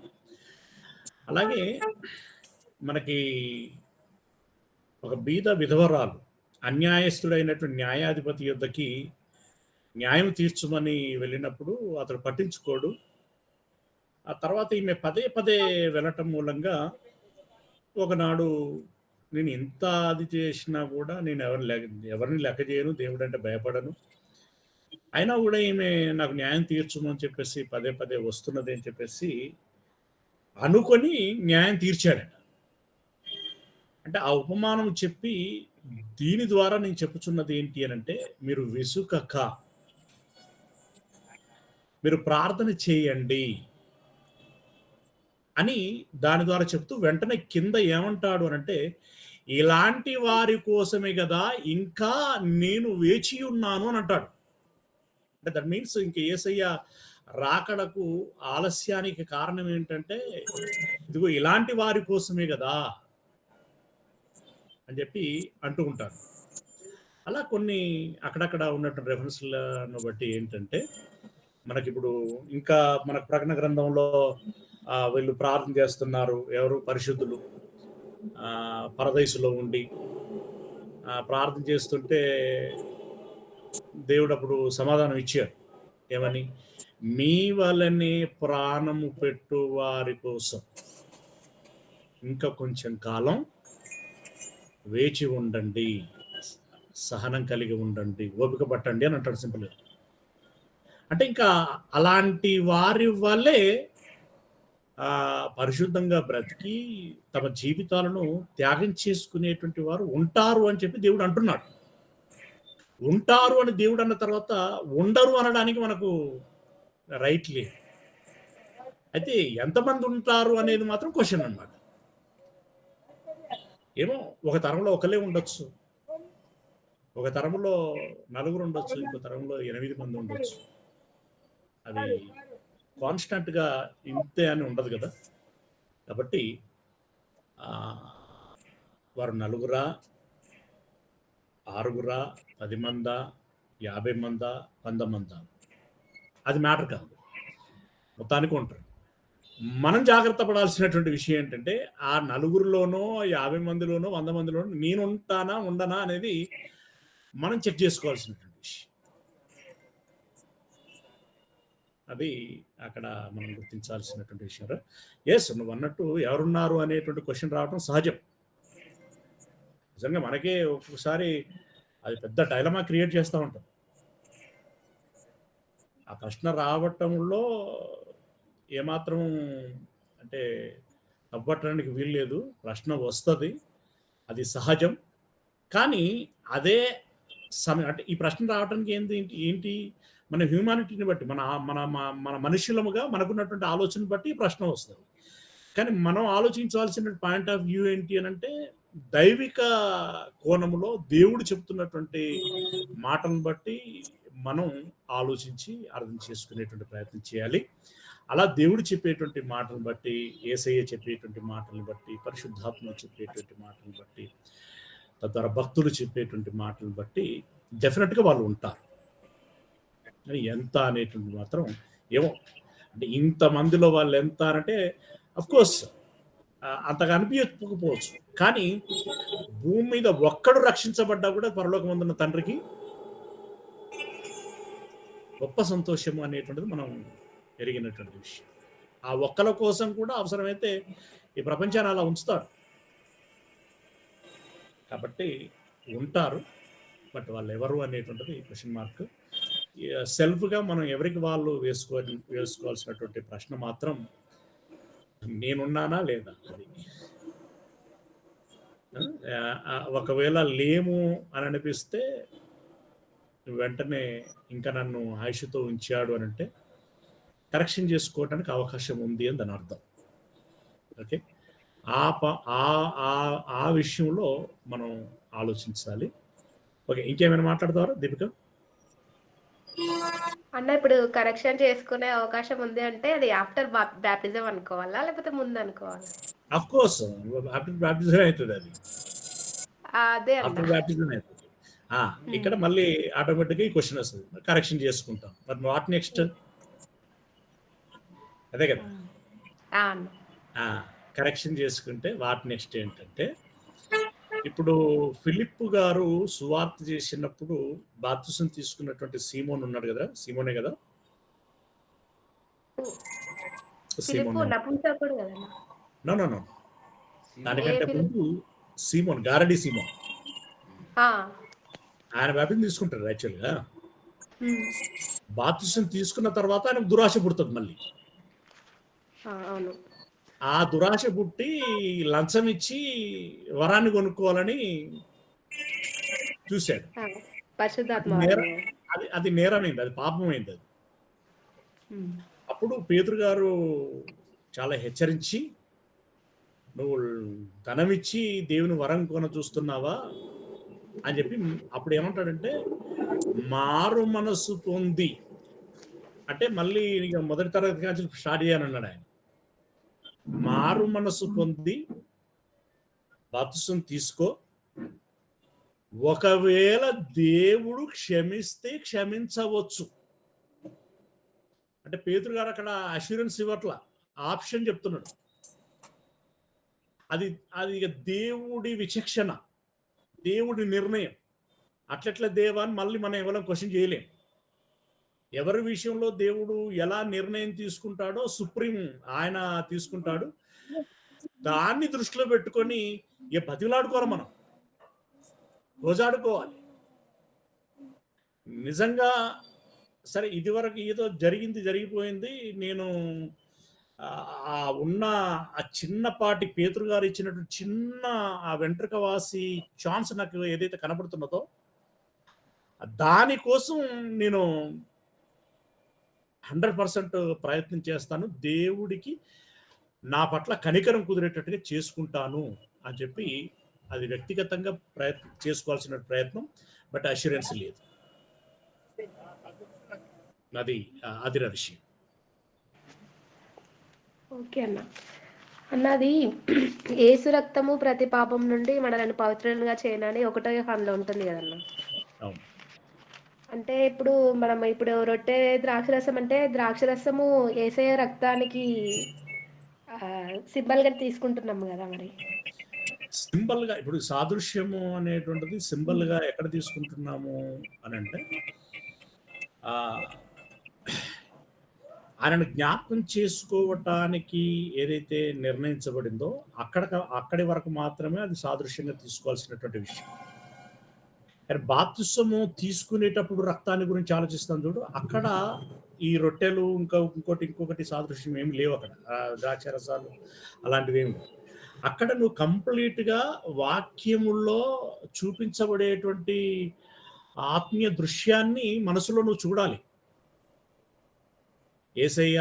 అలాగే మనకి ఒక బీద విధవరాలు అన్యాయస్తుడైనటువంటి న్యాయాధిపతి యొద్దకి న్యాయం తీర్చుమని వెళ్ళినప్పుడు అతడు పట్టించుకోడు. ఆ తర్వాత ఈమె పదే పదే వెళ్ళటం మూలంగా ఒకనాడు, నేను ఎంత అది చేసినా కూడా నేను ఎవరిని లెక్క చేయను, దేవుడు అంటే భయపడను, అయినా కూడా ఈమె నాకు న్యాయం తీర్చుమని చెప్పేసి పదే పదే వస్తున్నది అని చెప్పేసి అనుకొని న్యాయం తీర్చాడట. అంటే ఆ ఉపమానం చెప్పి దీని ద్వారా నేను చెప్పుచున్నది ఏంటి అని అంటే, మీరు విసుకక మీరు ప్రార్థన చేయండి అని దాని ద్వారా చెప్తూ వెంటనే కింద ఏమంటాడు అనంటే, ఇలాంటి వారి కోసమే కదా ఇంకా నేను వేచి ఉన్నాను అని అంటాడు. అంటే దట్ మీన్స్ ఇంక యేసయ్య రాకడకు ఆలస్యానికి కారణం ఏంటంటే, ఇదిగో ఇలాంటి వారి కోసమే కదా అని చెప్పి అంటూ ఉంటారు. అలా కొన్ని అక్కడక్కడ ఉన్నటువంటి రెఫరెన్స్లను బట్టి ఏంటంటే, మనకిప్పుడు ఇంకా మనకు ప్రకటన గ్రంథంలో వీళ్ళు ప్రార్థన చేస్తున్నారు, ఎవరు పరిశుద్ధులు పరదైసులో ఉండి ప్రార్థన చేస్తుంటే దేవుడు అప్పుడు సమాధానం ఇచ్చాడు. ఏమని? మీ వలనే ప్రాణము పెట్టు వారి కోసం ఇంకా కొంచెం కాలం వేచి ఉండండి, సహనం కలిగి ఉండండి, ఓపిక పట్టండి అని అంటాడు సింపుల్గా. అంటే ఇంకా అలాంటి వారి వల్లే పరిశుద్ధంగా బ్రతికి తమ జీవితాలను త్యాగం చేసుకునేటువంటి వారు ఉంటారు అని చెప్పి దేవుడు అంటున్నాడు. ఉంటారు అని దేవుడు అన్న తర్వాత ఉండరు అనడానికి మనకు రైట్ లేదు. అయితే ఎంతమంది ఉంటారు అనేది మాత్రం క్వశ్చన్ అన్నమాట. ఏమో ఒక తరంలో ఒకలే ఉండొచ్చు, ఒక తరంలో 4 ఉండొచ్చు, ఇంకో తరంలో 8 మంది ఉండొచ్చు. అది కాన్స్టెంట్గా ఇంతే అని ఉండదు కదా. కాబట్టి ఆ, వారు నలుగురా, ఆరుగురా, 10 మందా, 50 మందా, 100 మందా, అది మ్యాటర్ కాదు. మొత్తానికి ఉంటారు. మనం జాగ్రత్త పడాల్సినటువంటి విషయం ఏంటంటే ఆ నలుగురిలోనో 50 మందిలోనో 100 మందిలోనో నేను ఉంటానా ఉండనా అనేది మనం చెక్ చేసుకోవాల్సినటువంటి విషయం. అది అక్కడ మనం గుర్తించాల్సినటువంటి విషయం. ఎస్, నువ్వు అన్నట్టు ఎవరున్నారు అనేటువంటి క్వశ్చన్ రావడం సహజం. నిజంగా మనకే ఒక్కొక్కసారి అది పెద్ద డైలమా క్రియేట్ చేస్తూ ఉంటాం. ఆ ప్రశ్న రావటంలో ఏమాత్రం అంటే తప్పట్టడానికి వీల్లేదు. ప్రశ్న వస్తుంది, అది సహజం. కానీ అదే సమయం అంటే ఈ ప్రశ్న రావడానికి ఏంటి ఏంటి మన హ్యూమానిటీని బట్టి మన మన మన మనుషులముగా మనకున్నటువంటి ఆలోచన బట్టి ఈ ప్రశ్న వస్తుంది. కానీ మనం ఆలోచించాల్సిన పాయింట్ ఆఫ్ వ్యూ ఏంటి అని అంటే దైవిక కోణములో దేవుడు చెప్తున్నటువంటి మాటలను బట్టి మనం ఆలోచించి అర్థం చేసుకునేటువంటి ప్రయత్నం చేయాలి. అలా దేవుడు చెప్పేటువంటి మాటలను బట్టి, యేసయ్య చెప్పేటువంటి మాటలను బట్టి, పరిశుద్ధాత్మ చెప్పేటువంటి మాటలను బట్టి, తద్వారా భక్తులు చెప్పేటువంటి మాటలను బట్టి డెఫినెట్గా వాళ్ళు ఉంటారు. కానీ ఎంత అనేటువంటి మాత్రం ఏమో, అంటే ఇంతమందిలో వాళ్ళు ఎంత అంటే అఫ్కోర్స్ అంతగా అనిపించకపోవచ్చు. కానీ భూమి మీద ఒక్కడు రక్షించబడ్డా కూడా పరలోకమందున్న తండ్రికి గొప్ప సంతోషము అనేటువంటిది మనం ఎరిగినటువంటి విషయం. ఆ ఒక్కల కోసం కూడా అవసరమైతే ఈ ప్రపంచాన్ని అలా ఉంచుతాడు. కాబట్టి ఉంటారు, బట్ వాళ్ళు ఎవరు అనేటువంటిది క్వశ్చన్ మార్క్. సెల్ఫ్గా మనం ఎవరికి వాళ్ళు వేసుకోవాల్సినటువంటి ప్రశ్న మాత్రం నేనున్నానా లేదా అది. ఒకవేళ లేము అని అనిపిస్తే వెంటనే ఇంకా నన్ను ఆయుష్తో ఉంచాడు అని అంటే కరెక్షన్ చేసుకోవడానికి అవకాశం ఉంది అని దాని అర్థం. ఓకే, ఆ విషయంలో మనం ఆలోచించాలి. ఓకే, ఇంకేమైనా మాట్లాడతారా దీపిక? అన్న ఇప్పుడు కరెక్షన్ చేసుకునే అవకాశం ఉంది అంటే అది ఆఫ్టర్ బ్యాప్టిజం అనుకోవాలా లేకపోతే ముందు అనుకోవాలా? అఫ్ కోర్స్ ఆఫ్టర్ బ్యాప్టిజం అవుతుంది, అది అదే అన్న. ఆఫ్టర్ బ్యాప్టిజం అవుతుంది. ఇక్కడ మళ్ళీ ఆటోమేటిక్గా ఈ క్వశ్చన్ వస్తుంది, కరెక్షన్ చేసుకుంటాం. మరి వాట్ నెక్స్ట్? అదే కదా, కరెక్షన్ చేసుకుంటే వాట్ నెక్స్ట్ ఏంటంటే, ఇప్పుడు ఫిలిప్ గారు సువార్త చేసినప్పుడు బాప్తిసం తీసుకున్నటువంటి సీమోన్ ఉన్నాడు కదా, సీమోనే కదా, సీమోన్ నో దానికంటే ముందు సీమోన్, గారడి సీమోన్, ఆయన బాప్తిసం తీసుకుంటారు. యాక్చువల్గా బాప్తిసం తీసుకున్న తర్వాత ఆయనకు దురాశ పుడుతుంది. మళ్ళీ ఆ దురాశ పుట్టి లంచం ఇచ్చి వరాన్ని కొనుక్కోవాలని చూశాడు. అది నేరమైంది, అది పాపమైంది. అది అప్పుడు పేతురు గారు చాలా హెచ్చరించి, నువ్వు ధనం ఇచ్చి దేవుని వరం కొన చూస్తున్నావా అని చెప్పి అప్పుడు ఏమంటాడంటే, మారు మనసు పొంది అంటే మళ్ళీ ఇక మొదటి తరగతి నుంచి స్టార్ట్ చేయాలన్నాడు ఆయన. మారు మనసు పొంది బాప్తిసం తీసుకో, ఒకవేళ దేవుడు క్షమిస్తే క్షమించవచ్చు అంటే పేతురు గారు అక్కడ అష్యూరెన్స్ ఇవ్వట్ల, ఆప్షన్ చెప్తున్నాడు. అది ఇక దేవుడి విచక్షణ, దేవుడి నిర్ణయం. అట్లట్ల దేవాన్ని మళ్ళీ మనం ఎవరైనా క్వశ్చన్ చేయలేం. ఎవరి విషయంలో దేవుడు ఎలా నిర్ణయం తీసుకుంటాడో సుప్రీం ఆయన తీసుకుంటాడు. దాన్ని దృష్టిలో పెట్టుకొని ఇక బతిలాడుకోవాలి, మనం రోజాడుకోవాలి. నిజంగా సరే ఇదివరకు ఏదో జరిగిపోయింది, నేను ఉన్న ఆ చిన్నపాటి పేతురు గారు ఇచ్చినటువంటి చిన్న ఆ వెంట్రుక వాసి ఛాన్స్ నాకు ఏదైతే కనబడుతున్నదో దానికోసం నేను 100% ప్రయత్నం చేస్తాను, దేవుడికి నా పట్ల కనికరం కుదిరేటట్టుగా చేసుకుంటాను అని చెప్పి అది వ్యక్తిగతంగా చేసుకోవాల్సిన ప్రయత్నం. బట్ అష్యూరెన్స్ లేదు, అది విషయం. ఓకే అన్న. అన్నది ఏసు రక్తము ప్రతి పాపం నుండి మనల్ని పవిత్రులుగా చేయనని 1వ యోహానులో ఉంటుంది కదన్న. అవును. అంటే ఇప్పుడు రొట్టె ద్రాక్షరసం అంటే ద్రాక్షరసము యేసయ్య రక్తానికి సింబల్ గా తీసుకుంటున్నాము కదా మరి. సింబల్ గా ఇప్పుడు సాదృశ్యము అనేటువంటిది సింబల్ గా ఎక్కడ తీసుకుంటున్నాము అని అంటే ఆ ఆయనను జ్ఞాపకం చేసుకోవటానికి ఏదైతే నిర్ణయించబడిందో అక్కడి వరకు మాత్రమే అది సాదృశ్యంగా తీసుకోవాల్సినటువంటి విషయం. కానీ బాప్తిసము తీసుకునేటప్పుడు రక్తాన్ని గురించి ఆలోచిస్తాం చూడు, అక్కడ ఈ రొట్టెలు ఇంకొకటి సాదృశ్యం ఏమి లేవు అక్కడ. ద్రాక్షరసాలు అలాంటివి ఏమి లేవు. అక్కడ నువ్వు కంప్లీట్గా వాక్యముల్లో చూపించబడేటువంటి ఆత్మీయ దృశ్యాన్ని మనసులో నువ్వు చూడాలి. యేసయ్య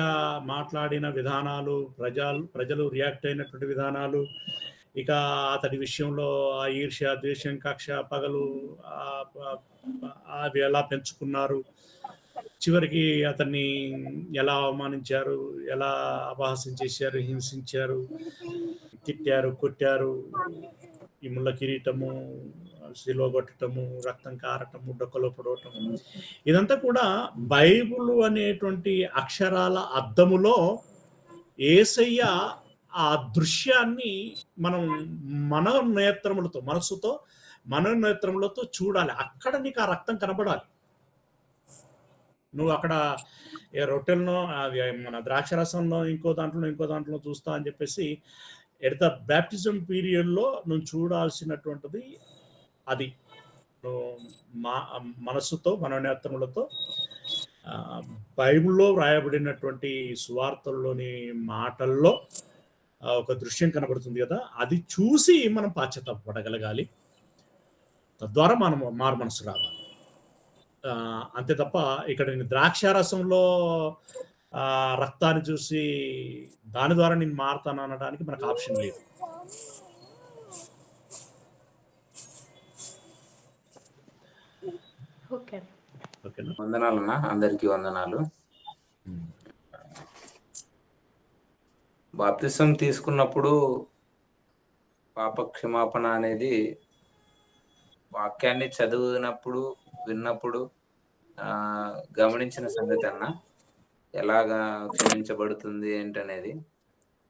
మాట్లాడిన విధానాలు, ప్రజలు రియాక్ట్ అయినటువంటి విధానాలు, ఇక అతడి విషయంలో ఆ ఈర్ష్య, ద్వేషం, కక్ష, పగలు అవి ఎలా పెంచుకున్నారు, చివరికి అతన్ని ఎలా అవమానించారు, ఎలా అపహాస్యం చేశారు, హింసించారు, తిట్టారు, కొట్టారు, ఈ ముళ్ళ కిరీటము, శిలువ కొట్టటము, రక్తం కారటము, డొక్కలో పొడవటము, ఇదంతా కూడా బైబుల్ అనేటువంటి అక్షరాల అద్దములో యేసయ్య ఆ దృశ్యాన్ని మనం మనోనేత్రములతో చూడాలి. అక్కడ నీకు ఆ రక్తం కనబడాలి. నువ్వు అక్కడ రొట్టెలను మన ద్రాక్షరసంలో ఇంకో దాంట్లో చూస్తా అని చెప్పేసి ఎట్ ద బ్యాప్టిజం పీరియడ్లో నువ్వు చూడాల్సినటువంటిది అది. మనస్సుతో, మనోనేత్రములతో బైబిల్లో వ్రాయబడినటువంటి సువార్తల్లోని మాటల్లో ఒక దృశ్యం కనబడుతుంది కదా, అది చూసి మనం పాశ్చాత్తాపపడగలగాలి. తద్వారా మనం మారు మనసు రావాలి. అంతే తప్ప ఇక్కడ నేను ద్రాక్షారసంలో రక్తాన్ని చూసి దాని ద్వారా నేను మారుతాను అనడానికి మనకు ఆప్షన్ లేదు. వందనాలన్నా, అందరికీ వందనాలు. బాప్తిసం తీసుకున్నప్పుడు పాప క్షమాపణ అనేది వాక్యాన్ని చదివినప్పుడు, విన్నప్పుడు గమనించిన సంగతి అన్న. ఎలాగా క్షమించబడుతుంది ఏంటనేది.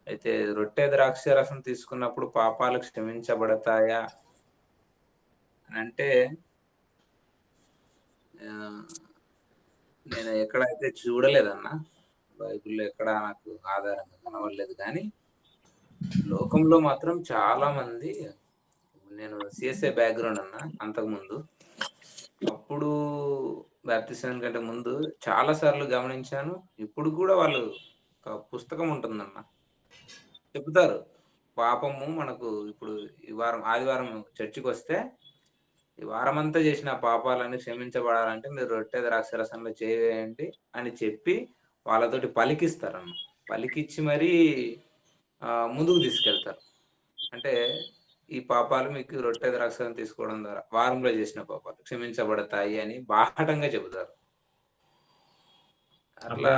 అయితే రొట్టె ద్రాక్ష రసం తీసుకున్నప్పుడు పాపాలు క్షమించబడతాయా అని అంటే, నేను ఎక్కడైతే చూడలేదన్నా, బైబిల్లో ఎక్కడ నాకు ఆధారంగా కనవలేదు. కానీ లోకంలో మాత్రం చాలా మంది, నేను సిఎస్ఏ బ్యాక్గ్రౌండ్ అన్న అంతకుముందు, అప్పుడు బాప్తిసం కంటే ముందు చాలా సార్లు గమనించాను. ఇప్పుడు కూడా వాళ్ళు ఒక పుస్తకం ఉంటుందన్న, చెప్తారు పాపము మనకు ఇప్పుడు ఈ వారం ఆదివారం చర్చికి వస్తే ఈ వారమంతా చేసిన పాపాలన్నీ క్షమించబడాలంటే మీరు రొట్టె ద్రాక్షరసంలో చేయండి అని చెప్పి వాళ్ళతోటి పలికిస్తారన్న. పలికిచ్చి మరీ ముందుకు తీసుకెళ్తారు. అంటే ఈ పాపాలు మీకు రొట్టె ద్రాక్షరసం తీసుకోవడం ద్వారా వారంలో చేసిన పాపాలు క్షమించబడతాయి అని బాహటంగా చెబుతారు. అట్లా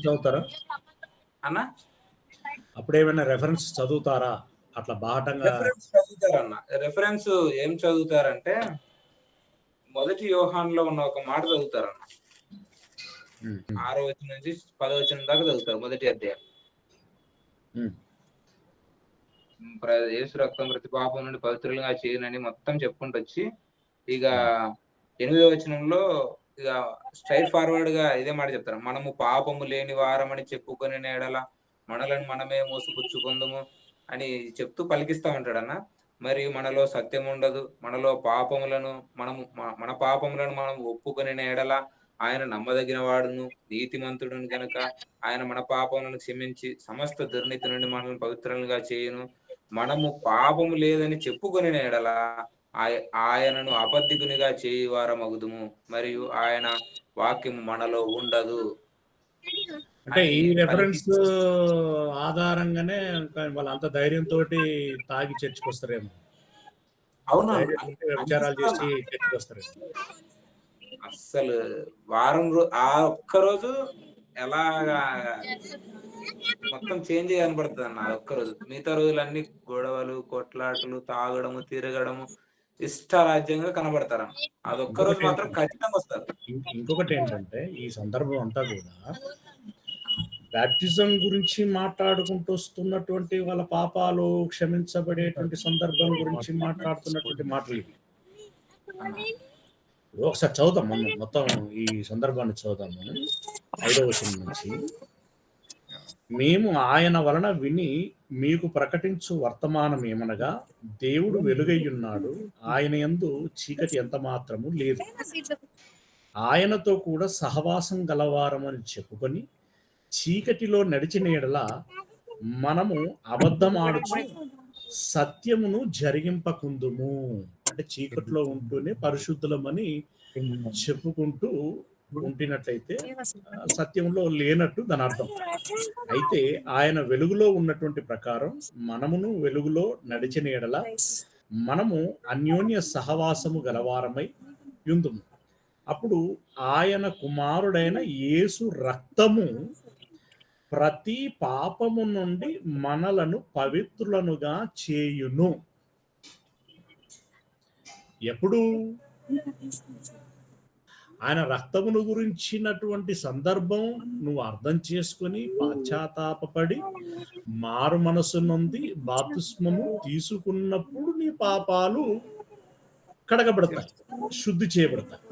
చదువుతారా అన్న? అప్పుడేమైనా రెఫరెన్స్ చదువుతారా? అట్లా బాహటంగా చదువుతారన్న. రెఫరెన్స్ ఏం చదువుతారంటే, 1 యోహానులో ఉన్న ఒక మాట చదువుతారన్న. 6వ వచనం నుంచి 10వ వచనం దాకా చదువుతారు. 1వ అధ్యాయం. యేసు రక్తం ప్రతి పాపం నుండి పవిత్రులుగా చేయనని మొత్తం చెప్పుకుంటూ వచ్చి, ఇక 8వ వచనంలో ఇక స్ట్రైట్ ఫార్వర్డ్ గా ఇదే మాట చెప్తారు. మనము పాపము లేని వారమని చెప్పుకొని నేడల మనలను మనమే మోసపుచ్చుకుందుము అని చెప్తూ పలికిస్తా ఉంటాడన్న. మరి మనలో సత్యం ఉండదు, మనలో పాపములను మన పాపములను మనం ఒప్పుకొని నేడల ఆయన నమ్మదగిన వాడును నీతిమంతుడును గనక ఆయన మన పాపములను క్షమించి సమస్త దుర్నీతి నుండి మనల్ని పవిత్రులుగా చేయును. మనము పాపము లేదని చెప్పుకొని నేడల ఆయనను అబద్ధికునిగా చేయువారమగుదుము, మరియు ఆయన వాక్యము మనలో ఉండదు. అంటే ఈ రెఫరెన్స్ ఆధారంగానే వాళ్ళంత ధైర్యంతో తాగి చర్చకు వస్తారేమో. అవునా? విచారాలు చేసి చర్చకు వస్తారేమో. అస్సలు వారం ఆ ఒక్కరోజు ఎలాగా మొత్తం చేంజ్ కనబడుతుంది అన్న ఒక్క రోజు. మిగతా రోజులన్నీ గొడవలు, కొట్లాటలు, తాగడము, తిరగడము ఇష్టారాజ్యంగా కనబడతారు. అదొక్క రోజు ఇంకొకటి మాత్రం ఖచ్చితంగా వస్తారు. ఇంకొకటి ఏంటంటే ఈ సందర్భం అంతా కూడా బ్యాప్టిజం గురించి మాట్లాడుకుంటూ వస్తున్నటువంటి వాళ్ళ పాపాలు క్షమించబడేటువంటి సందర్భం గురించి మాట్లాడుతున్నటువంటి మాటలు ఇవి. ఒకసారి చదువుతాం మనం మొత్తం ఈ సందర్భాన్ని చదువుతాము 5వ వచనం నుంచి. మేము ఆయన వలన విని మీకు ప్రకటించు వర్తమానం ఏమనగా దేవుడు వెలుగయ్యున్నాడు, ఆయన యందు చీకటి ఎంత మాత్రము లేదు, ఆయనతో కూడా సహవాసం గలవారమని చెప్పుకొని చీకటిలో నడిచిన ఎడల మనము అబద్ధమాడుచు సత్యమును జరిగింపకుందుము. అంటే చీకటిలో ఉంటూనే పరిశుద్ధులమని చెప్పుకుంటూ ఉంటున్నట్లయితే సత్యంలో లేనట్టు దాని అర్థం. అయితే ఆయన వెలుగులో ఉన్నటువంటి ప్రకారం మనమును వెలుగులో నడిచిన ఎడల మనము అన్యోన్య సహవాసము గలవారమై యుందుము. అప్పుడు ఆయన కుమారుడైన యేసు రక్తము ప్రతి పాపము నుండి మనలను పవిత్రులనుగా చేయును. ఎప్పుడు ఆయన రక్తమును గురించినటువంటి సందర్భం నువ్వు అర్థం చేసుకొని పశ్చాత్తాపపడి మారు మనసు నుండి బాప్తిస్మము తీసుకున్నప్పుడు నీ పాపాలు కడగబడతాయి, శుద్ధి చేయబడతాయి.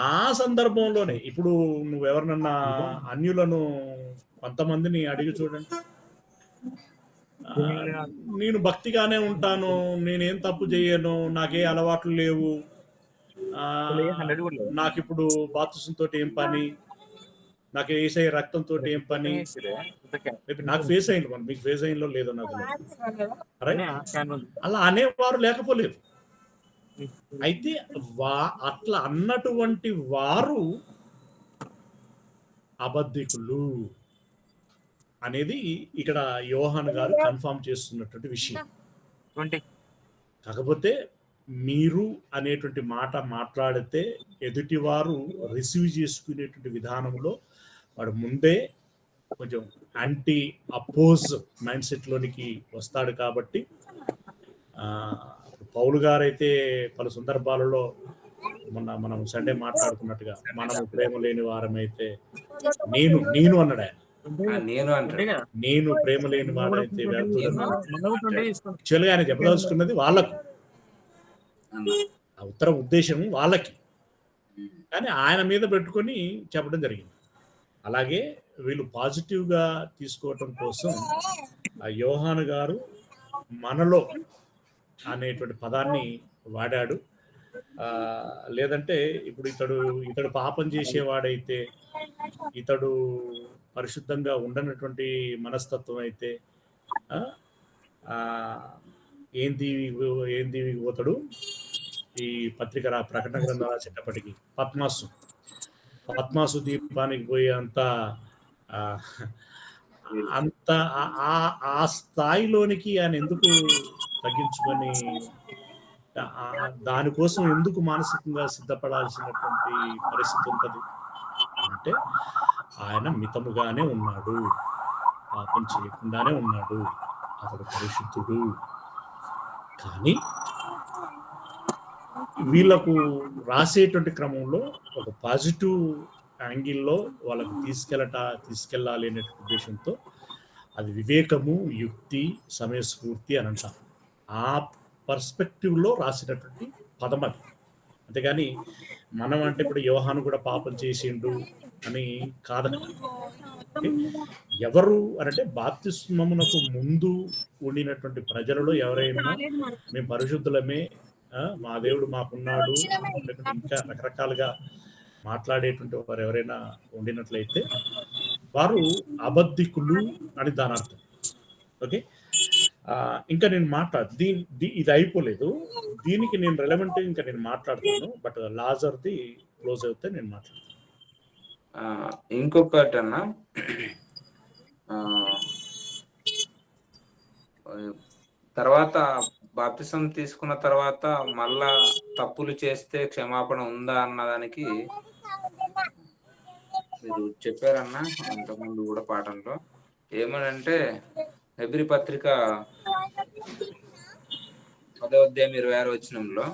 ఆ సందర్భంలోనే ఇప్పుడు నువ్వెవరినన్నా అన్యులను కొంతమందిని అడిగి చూడండి, నేను భక్తిగానే ఉంటాను, నేనేం తప్పు చేయను, నాకే అలవాట్లు లేవు, నాకు ఇప్పుడు బాప్తిసంతో ఏం పని, నాకు యేసయ్య రక్తంతో ఏం పని, నాకు ఫేస్ అయింది, మనం మీకు ఫేస్ అయిందో లేదో నాకు అలా అనేవారు లేకపోలేదు. అయితే అట్లా అన్నటువంటి వారు అబద్ధికులు అనేది ఇక్కడ యోహాను గారు కన్ఫర్మ్ చేస్తున్నటువంటి విషయం. కాకపోతే మీరు అనేటువంటి మాట మాట్లాడితే ఎదుటివారు రిసీవ్ చేసుకునేటువంటి విధానంలో వాడు ముందే కొంచెం యాంటీ అపోజ్ మైండ్ సెట్ లోనికి వస్తాడు. కాబట్టి పౌలు గారైతే పలు సందర్భాలలో మనం సండే మాట్లాడుకున్నట్టుగా మనము ప్రేమ లేని వారమైతే నేను అన్నాడు ఆయన, నేను ప్రేమ లేని వాడైతే యాక్చువల్గా ఆయన చెప్పదలుచుకున్నది వాళ్ళకు, ఉత్తర ఉద్దేశం వాళ్ళకి, కానీ ఆయన మీద పెట్టుకొని చెప్పడం జరిగింది. అలాగే వీళ్ళు పాజిటివ్గా తీసుకోవటం కోసం ఆ యోహాను గారు మనలో అనేటువంటి పదాన్ని వాడాడు. లేదంటే ఇప్పుడు ఇతడు పాపం చేసేవాడైతే, ఇతడు పరిశుద్ధంగా ఉండనటువంటి మనస్తత్వం అయితే ఏం దీవికి పోతాడు. ఈ పత్రిక ప్రకటన గ్రంథాలు రాసేటప్పటికి పద్మాసు దీపానికి పోయి అంత ఆ స్థాయిలోనికి ఆయన ఎందుకు తగ్గించుకొని దానికోసం ఎందుకు మానసికంగా సిద్ధపడాల్సినటువంటి పరిస్థితి ఉంటుంది అంటే, ఆయన మితముగానే ఉన్నాడు, పాపం చేయకుండానే ఉన్నాడు, అతడు పరిశుద్ధుడు. కానీ వీళ్ళకు రాసేటువంటి క్రమంలో ఒక పాజిటివ్ యాంగిల్లో వాళ్ళకు తీసుకెళ్ళాలి అనే ఉద్దేశంతో అది వివేకము, యుక్తి, సమయస్ఫూర్తి అని అంటాం. ఆ పర్స్పెక్టివ్లో రాసినటువంటి పదం అది. అంతేగాని మనం అంటే ఇప్పుడు యోహాను కూడా పాపం చేసిండు అని కాదట. ఎవరు అనంటే బాప్తిస్మమునకు ముందు ఉండినటువంటి ప్రజలలో ఎవరైనా మేము పరిశుద్ధులమే, మా దేవుడు మాకున్నాడు, ఇంకా రకరకాలుగా మాట్లాడేటువంటి వారు ఎవరైనా ఉండినట్లయితే వారు అబద్ధికులు అని దాని అర్థం. ఓకే, ఇంకా నేను ఇది అయిపోలేదు, దీనికి నేను రెలవెంట్ ఇంకా నేను మాట్లాడతాను, బట్ లాజర్ది క్లోజ్ అవుతే నేను మాట్లాడతాను. ఇంకొకటి అన్న, తర్వాత బాప్తిసం తీసుకున్న తర్వాత మళ్ళా తప్పులు చేస్తే క్షమాపణ ఉందా అన్నదానికి మీరు చెప్పారన్నా ఇంతకుముందు కూడా పాఠంలో. ఏమనంటే హెబ్రీ పత్రిక 10వ అధ్యాయం 26వ వచనంలో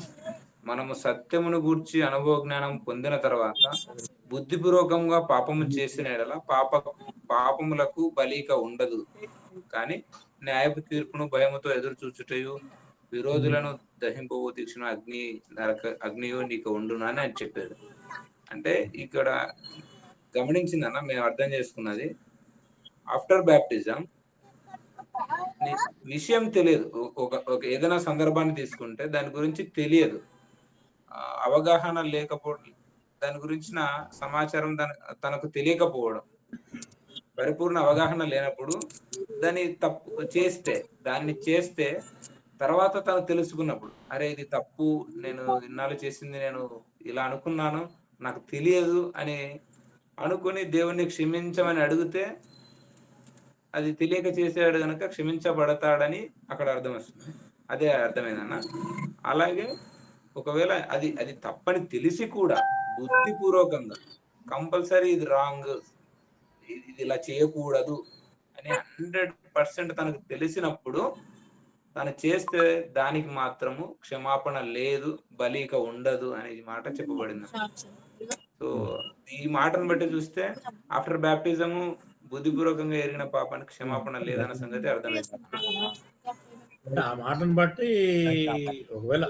మనము సత్యమును గూర్చి అనుభవ జ్ఞానం పొందిన తర్వాత బుద్ధిపూర్వకంగా పాపము చేసిన యెడల పాపములకు బలిక ఉండదు, కానీ న్యాయపు తీర్పును భయముతో ఎదురు చూచుటయు విరోధులను దహింపబో తీక్షణ అగ్నియో నీకు ఉండును అని ఆయన చెప్పాడు. అంటే ఇక్కడ గమనించిందన్న మేము అర్థం చేసుకున్నది, ఆఫ్టర్ బ్యాప్టిజం విషయం తెలియదు. ఒక ఏదైనా సందర్భాన్ని తీసుకుంటే దాని గురించి తెలియదు, అవగాహన లేకపోవడం, దాని గురించిన సమాచారం తనకు తెలియకపోవడం, పరిపూర్ణ అవగాహన లేనప్పుడు దాన్ని చేస్తే తర్వాత తను తెలుసుకున్నప్పుడు, అరే ఇది తప్పు, నేను ఇన్నాళ్ళు చేసింది, నేను ఇలా అనుకున్నాను, నాకు తెలియదు అని అనుకుని దేవుణ్ణి క్షమించమని అడిగితే అది తెలియక చేసాడు కనుక క్షమించబడతాడని అక్కడ అర్థం వస్తుంది. అదే అర్థమైందన్న. అలాగే ఒకవేళ అది తప్పని తెలిసి కూడా బుద్ధిపూర్వకంగా కంపల్సరీ ఇది రాంగ్, ఇది ఇలా చేయకూడదు అని 100% తనకు తెలిసినప్పుడు తను చేస్తే దానికి మాత్రము క్షమాపణ లేదు, బలిక ఉండదు అనే మాట చెప్పబడింది. సో ఈ మాటను బట్టి చూస్తే ఆఫ్టర్ బ్యాప్టిజము బుద్ధిపూర్వకంగా ఎరిగిన పాపానికి క్షమాపణ లేదన్న సంగతి అర్థమైంది. ఆ మాటను బట్టి ఒకవేళ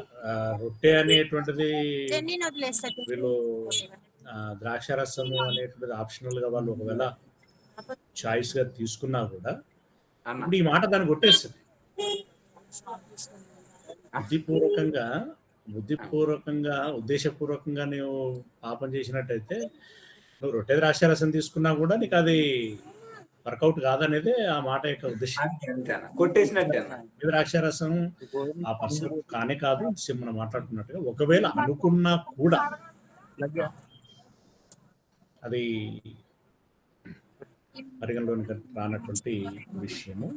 రొట్టె అనేటువంటిది వీళ్ళు ద్రాక్షారసము అనేటువంటిది ఆప్షనల్ గా వాళ్ళు ఒకవేళ చాయిస్ గా తీసుకున్నా కూడా ఈ మాట దాన్ని కొట్టేస్తుంది. బుద్ధిపూర్వకంగా ఉద్దేశపూర్వకంగా నువ్వు పాపం చేసినట్టయితే నువ్వు రొట్టె ద్రాక్షారసం తీసుకున్నా కూడా నీకు అది వర్కౌట్ కాదనేది ఆ మాట యొక్క ఉద్దేశం. కొట్టేసినట్టే ద్రాక్షారసం ఆ పర్సన్ కానే కాదు, మనం మాట్లాడుతున్నట్టుగా ఒకవేళ అనుకున్నా కూడా అది పరిగణలోనికి రానటువంటి విషయము.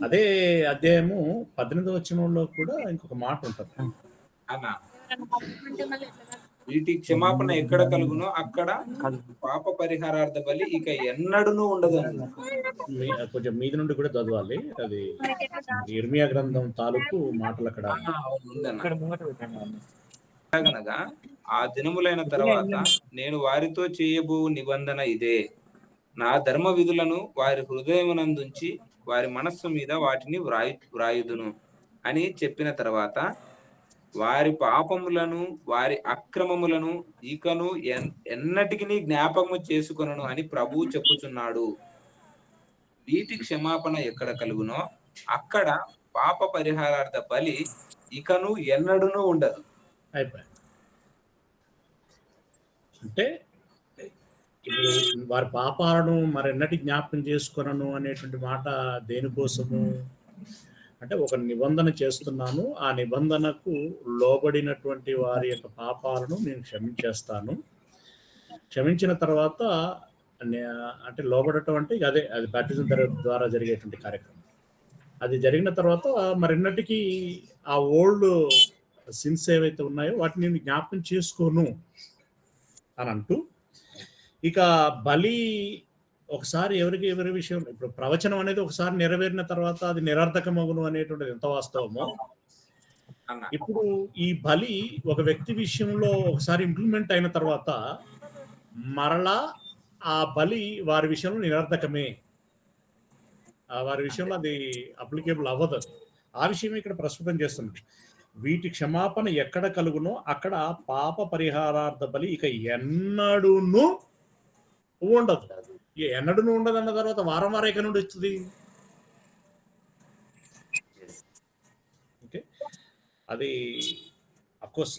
అదే అధ్యాయము 18వ వచనంలో కూడా ఇంకొక మాట ఉంటుంది అన్న, వీటి క్షమాపణ ఎక్కడ కలుగునో అక్కడ పాప పరిహారార్థ బలి ఇక ఎన్నడూ ఉండదు. కొంచెం మీది నుండి కూడా చదవాలి, అది ఇర్మియా గ్రంథం తాలూకు మాటలు అక్కడ ఉందనగా, ఆ దినములైన తర్వాత నేను వారితో చేయబో నిబంధన ఇదే, నా ధర్మ విధులను వారి హృదయమునందుంచి వారి మనస్సు మీద వాటిని వ్రాయుదును అని చెప్పిన తర్వాత వారి పాపములను వారి అక్రమములను ఇకను ఎన్నటికి జ్ఞాపకము చేసుకొనను అని ప్రభువు చెప్పుచున్నాడు. వీటి క్షమాపణ ఎక్కడ కలుగునో అక్కడ పాప పరిహారార్థ బలి ఇకను ఎన్నడూ ఉండదు. అయిపోయి అంటే ఇప్పుడు వారి పాపాలను మరెన్నటి జ్ఞాపకం చేసుకొనను అనేటువంటి మాట దేనికోసము అంటే, ఒక నిబంధన చేస్తున్నాను, ఆ నిబంధనకు లోబడినటువంటి వారి యొక్క పాపాలను నేను క్షమించేస్తాను. క్షమించిన తర్వాత అంటే లోబడటం అంటే అది బ్యాప్టిజం ద్వారా జరిగేటువంటి కార్యక్రమం. అది జరిగిన తర్వాత మరెన్నటికి ఆ ఓల్డ్ సిన్స్ ఏవైతే ఉన్నాయో వాటిని నేను జ్ఞాపకం చేసుకోను అని అంటూ, ఇక బలి ఒకసారి ఎవరి విషయం, ఇప్పుడు ప్రవచనం అనేది ఒకసారి నెరవేరిన తర్వాత అది నిరర్థకమగును అనేటువంటిది ఎంత వాస్తవమో, ఇప్పుడు ఈ బలి ఒక వ్యక్తి విషయంలో ఒకసారి ఇంప్లిమెంట్ అయిన తర్వాత మరలా ఆ బలి వారి విషయంలో నిరర్థకమే, వారి విషయంలో అది అప్లికేబుల్ అవ్వదు. ఆ విషయం ఇక్కడ ప్రస్తుతం చేస్తుంది. వీటి క్షమాపణ ఎక్కడ కలుగునో అక్కడ పాప పరిహారార్థ బలి ఇక ఎన్నడూను ఉండదు. ఎన్నడూ ఉండదు అన్న తర్వాత వారం ఎక్కడి నుండి వస్తుంది? ఓకే, అది అఫ్కోర్స్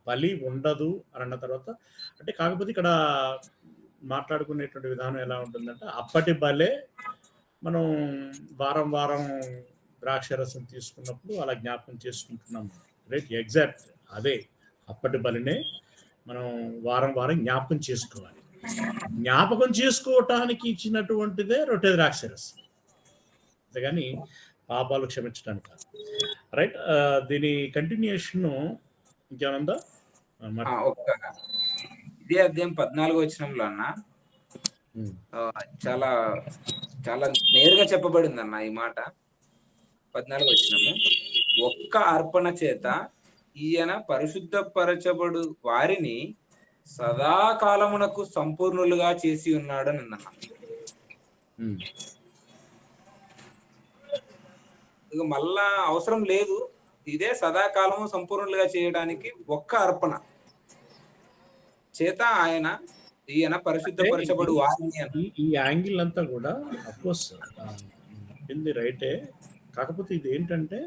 బలి ఉండదు అని అన్న తర్వాత అంటే, కాకపోతే ఇక్కడ మాట్లాడుకునేటువంటి విధానం ఎలా ఉంటుందంటే, అప్పటి బలే మనం వారం ద్రాక్షరసం తీసుకున్నప్పుడు అలా జ్ఞాపకం చేసుకుంటున్నాం, రైట్? ఎగ్జాక్ట్ అదే అప్పటి బలినే మనం వారం జ్ఞాపకం చేసుకోవాలి. జ్ఞాపకం చేసుకోవటానికి ఇచ్చినటువంటిదే రొట్టె ద్రాక్షరసం, అంతేగాని పాపాలు క్షమించడానికి కాదు, రైట్? దీని కంటిన్యూషన్ ఇంకేమన్నా ఇదే అధ్యాయం 14వ వచనంలో అన్న, ఉమ్, చాలా చాలా నేరుగా చెప్పబడింది అన్న ఈ మాట. 14 వచనము, ఒక్క అర్పణ చేత ఈయన పరిశుద్ధపరచబడు వారిని సదాకాలమునకు సంపూర్ణులుగా చేసి ఉన్నాడు అని అన్న. ఉమ్. ఇక మళ్ళా అవసరం లేదు, ఇదే సదాకాలము సంపూర్ణులుగా చేయడానికి ఒక్క అర్పణ చేత ఈయన అంటే పరిశుద్ధపరచబడు వారిని అని. ఈ యాంగిల్ అంతా కూడా అఫ్కోర్స్ చెప్పింది రైటే. కాకపోతే ఇది ఏంటంటే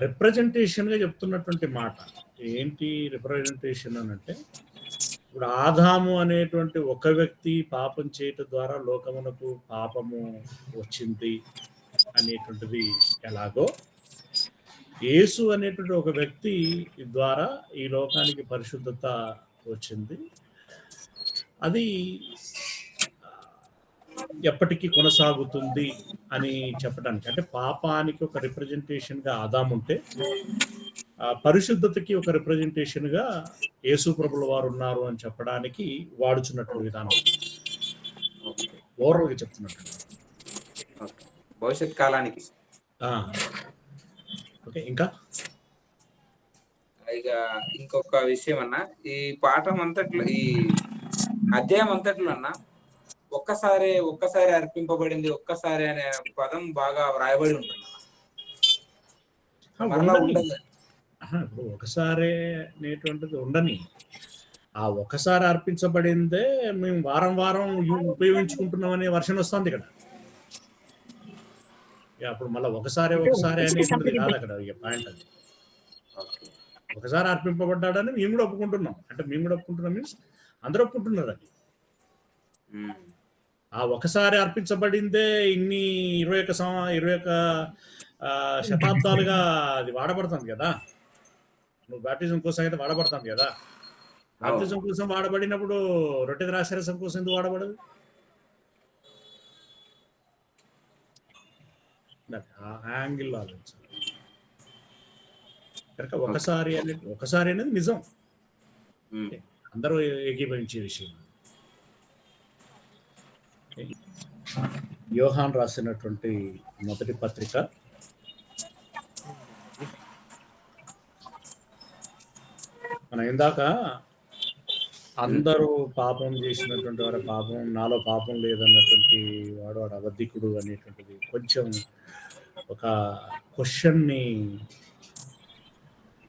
రిప్రజెంటేషన్ గా చెప్తున్నటువంటి మాట. ఏంటి రిప్రజెంటేషన్ అని అంటే, ఇప్పుడు ఆదాము అనేటువంటి ఒక వ్యక్తి పాపం చేయటం ద్వారా లోకమునకు పాపము వచ్చింది అనేటువంటిది ఎలాగో, యేసు అనేటువంటి ఒక వ్యక్తి ద్వారా ఈ లోకానికి పరిశుద్ధత వచ్చింది. అది ఎప్పటికీ కొనసాగుతుంది అని చెప్పడానికి, అంటే పాపానికి ఒక రిప్రజెంటేషన్ గా ఆదాము ఉంటే, పరిశుద్ధతకి ఒక రిప్రజెంటేషన్ గా యేసు ప్రభుల వారు ఉన్నారు అని చెప్పడానికి వాడుచున్నటువంటి విధానం, ఓవరాల్ గా చెప్తున్నట్టు. భవిష్యత్ కాలానికి. ఓకే, ఇంకా ఇక ఇంకొక విషయం అన్న, ఈ పాఠం అంతట్లో, ఈ అధ్యాయం అంతట్లో అన్న, ఒక్కసారి అర్పింపబడింది, ఒక్కసారి అనే పదం బాగా వ్రాయబడి ఉంటుంది. మరలా ఉండదు. ఇప్పుడు ఒకసారి అనేటువంటిది ఉండని, ఆ ఒకసారి అర్పించబడిందే మేము వారం వారం ఉపయోగించుకుంటున్నాం అనే వర్షన్ వస్తుంది ఇక్కడ. అప్పుడు మళ్ళీ ఒకసారి అనేటువంటిది కాదు అక్కడ పాయింట్. అది ఒకసారి అర్పింపబడ్డాడని మేము కూడా ఒప్పుకుంటున్నాం. అంటే మేము కూడా ఒప్పుకుంటున్నాం మీన్స్ అందరూ ఒప్పుకుంటున్నారు. అది ఆ ఒకసారి అర్పించబడిందే ఇన్ని 21 శతాబ్దాలుగా అది వాడబడుతుంది కదా. నువ్వు బాప్టిజం కోసం అయితే వాడబడుతుంది కదా. బాప్టిజం కోసం వాడబడినప్పుడు రొట్టె ద్రాక్షారసం కోసం ఎందుకు వాడబడదు? ఆ యాంగిల్ ఆలోచించాలి. కనుక ఒకసారి అనేది నిజం, అందరూ ఏకీభవించే విషయం. యోహాన్ రాసినటువంటి మొదటి పత్రిక మనం ఇందాక అందరూ పాపం చేసినటువంటి వారు, పాపం నాలో పాపం లేదన్నటువంటి వాడు అబద్ధికుడు అనేటువంటిది కొంచెం ఒక క్వశ్చన్ని,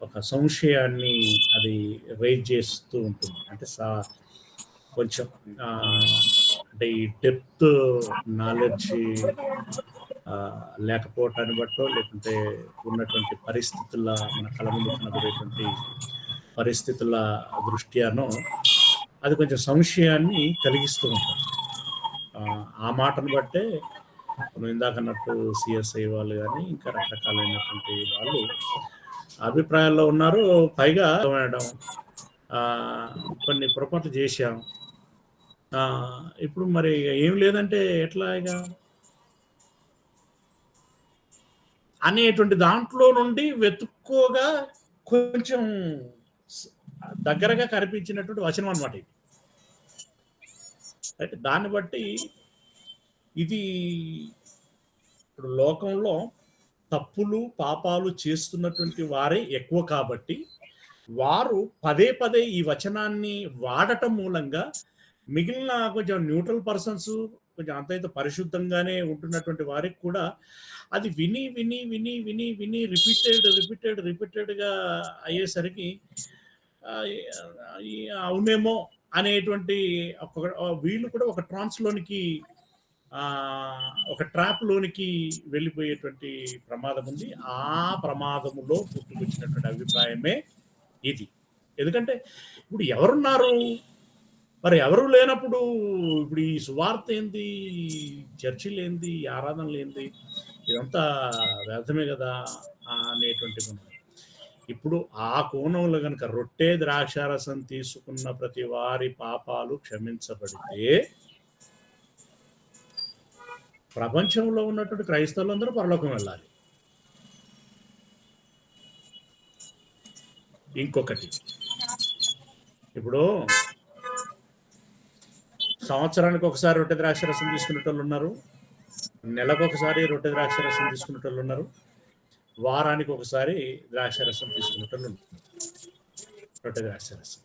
ఒక సంశయాన్ని అది రైజ్ చేస్తూ ఉంటుంది. అంటే కొంచెం అంటే ఈ డెప్త్ నాలెడ్జ్ లేకపోవటాన్ని బట్టో, లేకుంటే ఉన్నటువంటి పరిస్థితుల, మన కళ ముందు కనబడేటువంటి పరిస్థితుల దృష్ట్యానో అది కొంచెం సంశయాన్ని కలిగిస్తూ ఉంటుంది. ఆ మాటను బట్టే ఇందాక అన్నట్టు సిఎస్ఐ వాళ్ళు కానీ ఇంకా రకరకాలైనటువంటి వాళ్ళు అభిప్రాయాల్లో ఉన్నారు. పైగా కొన్ని పొరపాట్లు చేశాం, ఇప్పుడు మరి ఏం లేదంటే ఎట్లా ఇక అనేటువంటి దాంట్లో నుండి వెతుక్కోగా కొంచెం దగ్గరగా కనిపించినటువంటి వచనం అనమాట ఇది. అయితే దాన్ని బట్టి ఇది ఇప్పుడు లోకంలో తప్పులు పాపాలు చేస్తున్నటువంటి వారే ఎక్కువ కాబట్టి వారు పదే పదే ఈ వచనాన్ని వాడటం మూలంగా మిగిలిన కొంచెం న్యూట్రల్ పర్సన్స్, కొంచెం అంతైతే పరిశుద్ధంగానే ఉంటున్నటువంటి వారికి కూడా అది విని విని విని విని విని రిపీటెడ్గా అయ్యేసరికి అవునేమో అనేటువంటి వీళ్ళు కూడా ఒక ట్రాన్స్లోనికి, ఒక ట్రాప్ లోనికి వెళ్ళిపోయేటువంటి ప్రమాదం ఉంది. ఆ ప్రమాదములో పుట్టుకొచ్చినటువంటి అభిప్రాయమే ఇది. ఎందుకంటే ఇప్పుడు ఎవరున్నారు, మరి ఎవరు లేనప్పుడు ఇప్పుడు ఈ సువార్త ఏంది, చర్చిలు ఏంది, ఆరాధనలు ఏంది, ఇదంతా వ్యర్థమే కదా అనేటువంటి మనం. ఇప్పుడు ఆ కోణంలో కనుక రొట్టె ద్రాక్షారసం తీసుకున్న ప్రతి వారి పాపాలు క్షమించబడితే ప్రపంచంలో ఉన్నటువంటి క్రైస్తవులందరూ పరలోకం వెళ్ళాలి. ఇంకొకటి, ఇప్పుడు సంవత్సరానికి ఒకసారి రొట్టె ద్రాక్ష రసం తీసుకునేటోళ్ళు ఉన్నారు, నెలకు ఒకసారి రొట్టె ద్రాక్ష రసం తీసుకునేటోళ్ళు ఉన్నారు, వారానికి ఒకసారి ద్రాక్ష రసం తీసుకునేటోళ్ళు ఉన్నారు. రొట్టె ద్రాక్ష రసం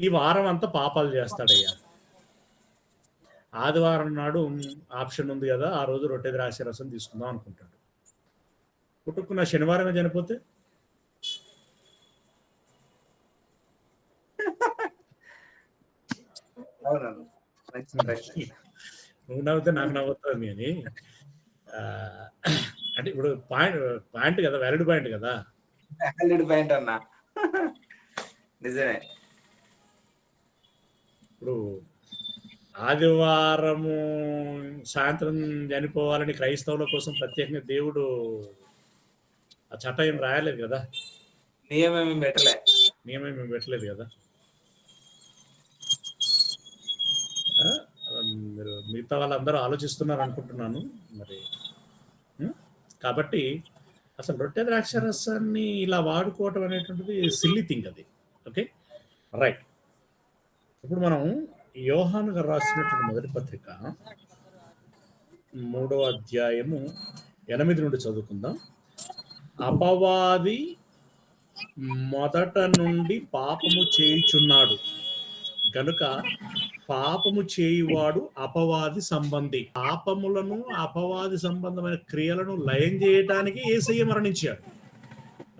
ఈ వారం అంతా పాపాలు చేస్తాడయ్యా. ఆదివారం నాడు ఆప్షన్ ఉంది కదా, ఆ రోజు రొట్టె ద్రాక్ష రసం తీసుకుందాం అనుకుంటాడు. పుట్టుకున్న శనివారమే చనిపోతే నువ్వు నవ్వుతే నాకు నవ్వుతుంది అని. అంటే ఇప్పుడు పాయింట్ కదా, వ్యాలిడ్ పాయింట్ కదా. పాయింట్ అన్నా, నిజమే. ఇప్పుడు ఆదివారము సాయంత్రం చనిపోవాలని క్రైస్తవుల కోసం ప్రత్యేకంగా దేవుడు ఆ చట్టం ఏం రాయలేదు కదా, నియమం ఏం పెట్టలేదు కదా. మీరు మిగతా వాళ్ళందరూ ఆలోచిస్తున్నారు అనుకుంటున్నాను మరి. కాబట్టి అసలు రొట్టె ద్రాక్ష రసాన్ని ఇలా వాడుకోవటం అనేటువంటిది సిల్లీ థింగ్ అది. Okay, right. ఇప్పుడు మనం యోహాను గారు రాసినటువంటి మొదటి పత్రిక 3వ అధ్యాయము 8 నుండి చదువుకుందాం. అపవాది మొదట నుండి పాపము చేయుచున్నాడు గనుక పాపము చేయువాడు అపవాది సంబంధి. పాపములను, అపవాది సంబంధమైన క్రియలను లయం చేయటానికి యేసయ్య మరణించాడు,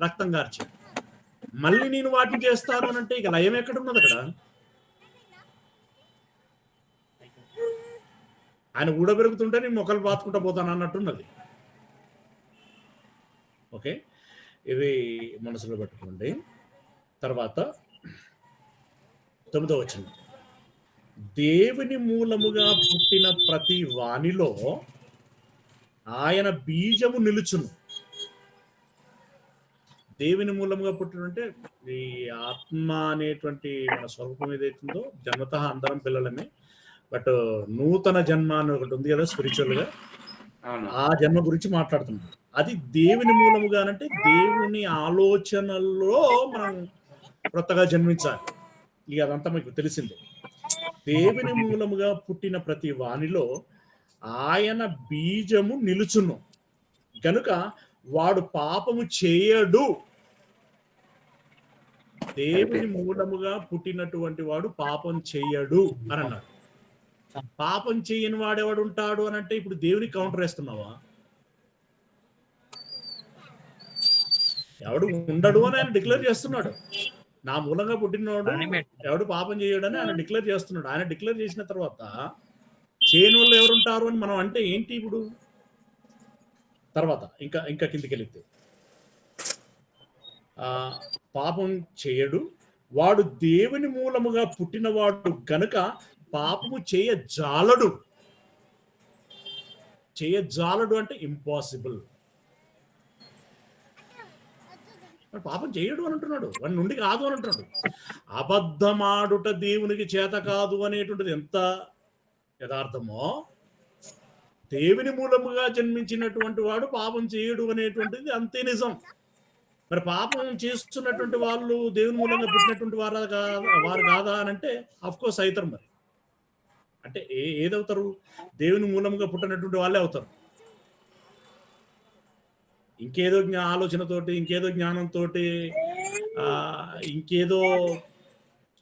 రక్తం గార్చాడు. మళ్ళీ నేను వాటిని చేస్తాను అని అంటే ఇక లయం ఎక్కడున్నది అక్కడ? ఆయన ఊడబెరుగుతుంటే నేను మొక్కలు పాతుకుంటా పోతాను అన్నట్టున్నది. ఓకే, ఇది మనసులో పెట్టుకోండి. తర్వాత 9వ వచనం, దేవుని మూలముగా పుట్టిన ప్రతి వానిలో ఆయన బీజము నిలుచును. దేవుని మూలముగా పుట్టినంటే ఈ ఆత్మ అనేటువంటి మన స్వరూపం ఏదైతుందో జన్మతః అందరం పిల్లలమే. బట్ నూతన జన్మ అని ఒకటి ఉంది కదా స్పిరిచువల్ గా, ఆ జన్మ గురించి మాట్లాడుతున్నాం. అది దేవుని మూలముగానంటే దేవుని ఆలోచనల్లో మనం కొత్తగా జన్మించాలి. ఇక అదంతా మీకు తెలిసిందే. దేవుని మూలముగా పుట్టిన ప్రతి వానిలో ఆయన బీజము నిలుచును గనుక వాడు పాపము చేయడు. దేవుని మూలముగా పుట్టినటువంటి వాడు పాపం చేయడు అని అన్నాడు. పాపం చేయని వాడెవడు ఉంటాడు అని అంటే ఇప్పుడు దేవుని కౌంటర్ వేస్తున్నావా? ఎవడు ఉండడు అని ఆయన డిక్లేర్ చేస్తున్నాడు. నా మూలంగా పుట్టినవాడు ఎవడు పాపం చేయడని ఆయన డిక్లేర్ చేస్తున్నాడు. ఆయన డిక్లేర్ చేసిన తర్వాత చేయని వాళ్ళు ఎవరుంటారు అని మనం అంటే ఏంటి ఇప్పుడు? తర్వాత ఇంకా కిందికి వెళితే పాపం చేయడు, వాడు దేవుని మూలముగా పుట్టినవాడు గనుక పాపము చేయజాలడు. చేయజాలడు అంటే ఇంపాసిబుల్. పాపం చేయడు అని అంటున్నాడు, వాడి నుండి కాదు అని అంటున్నాడు. అబద్ధమాడుట దేవునికి చేత కాదు అనేటువంటిది ఎంత యథార్థమో, దేవుని మూలముగా జన్మించినటువంటి వాడు పాపం చేయడు అనేటువంటిది అంతే నిజం. మరి పాపం చేస్తున్నటువంటి వాళ్ళు దేవుని మూలంగా పుట్టినటువంటి వారు కాదా అని అంటే అఫ్ కోర్స్ అవుతారు. మరి అంటే ఏదవుతారు? దేవుని మూలంగా పుట్టినటువంటి వాళ్ళే అవుతారు. ఇంకేదో ఆలోచనతోటి, ఇంకేదో జ్ఞానంతో, ఇంకేదో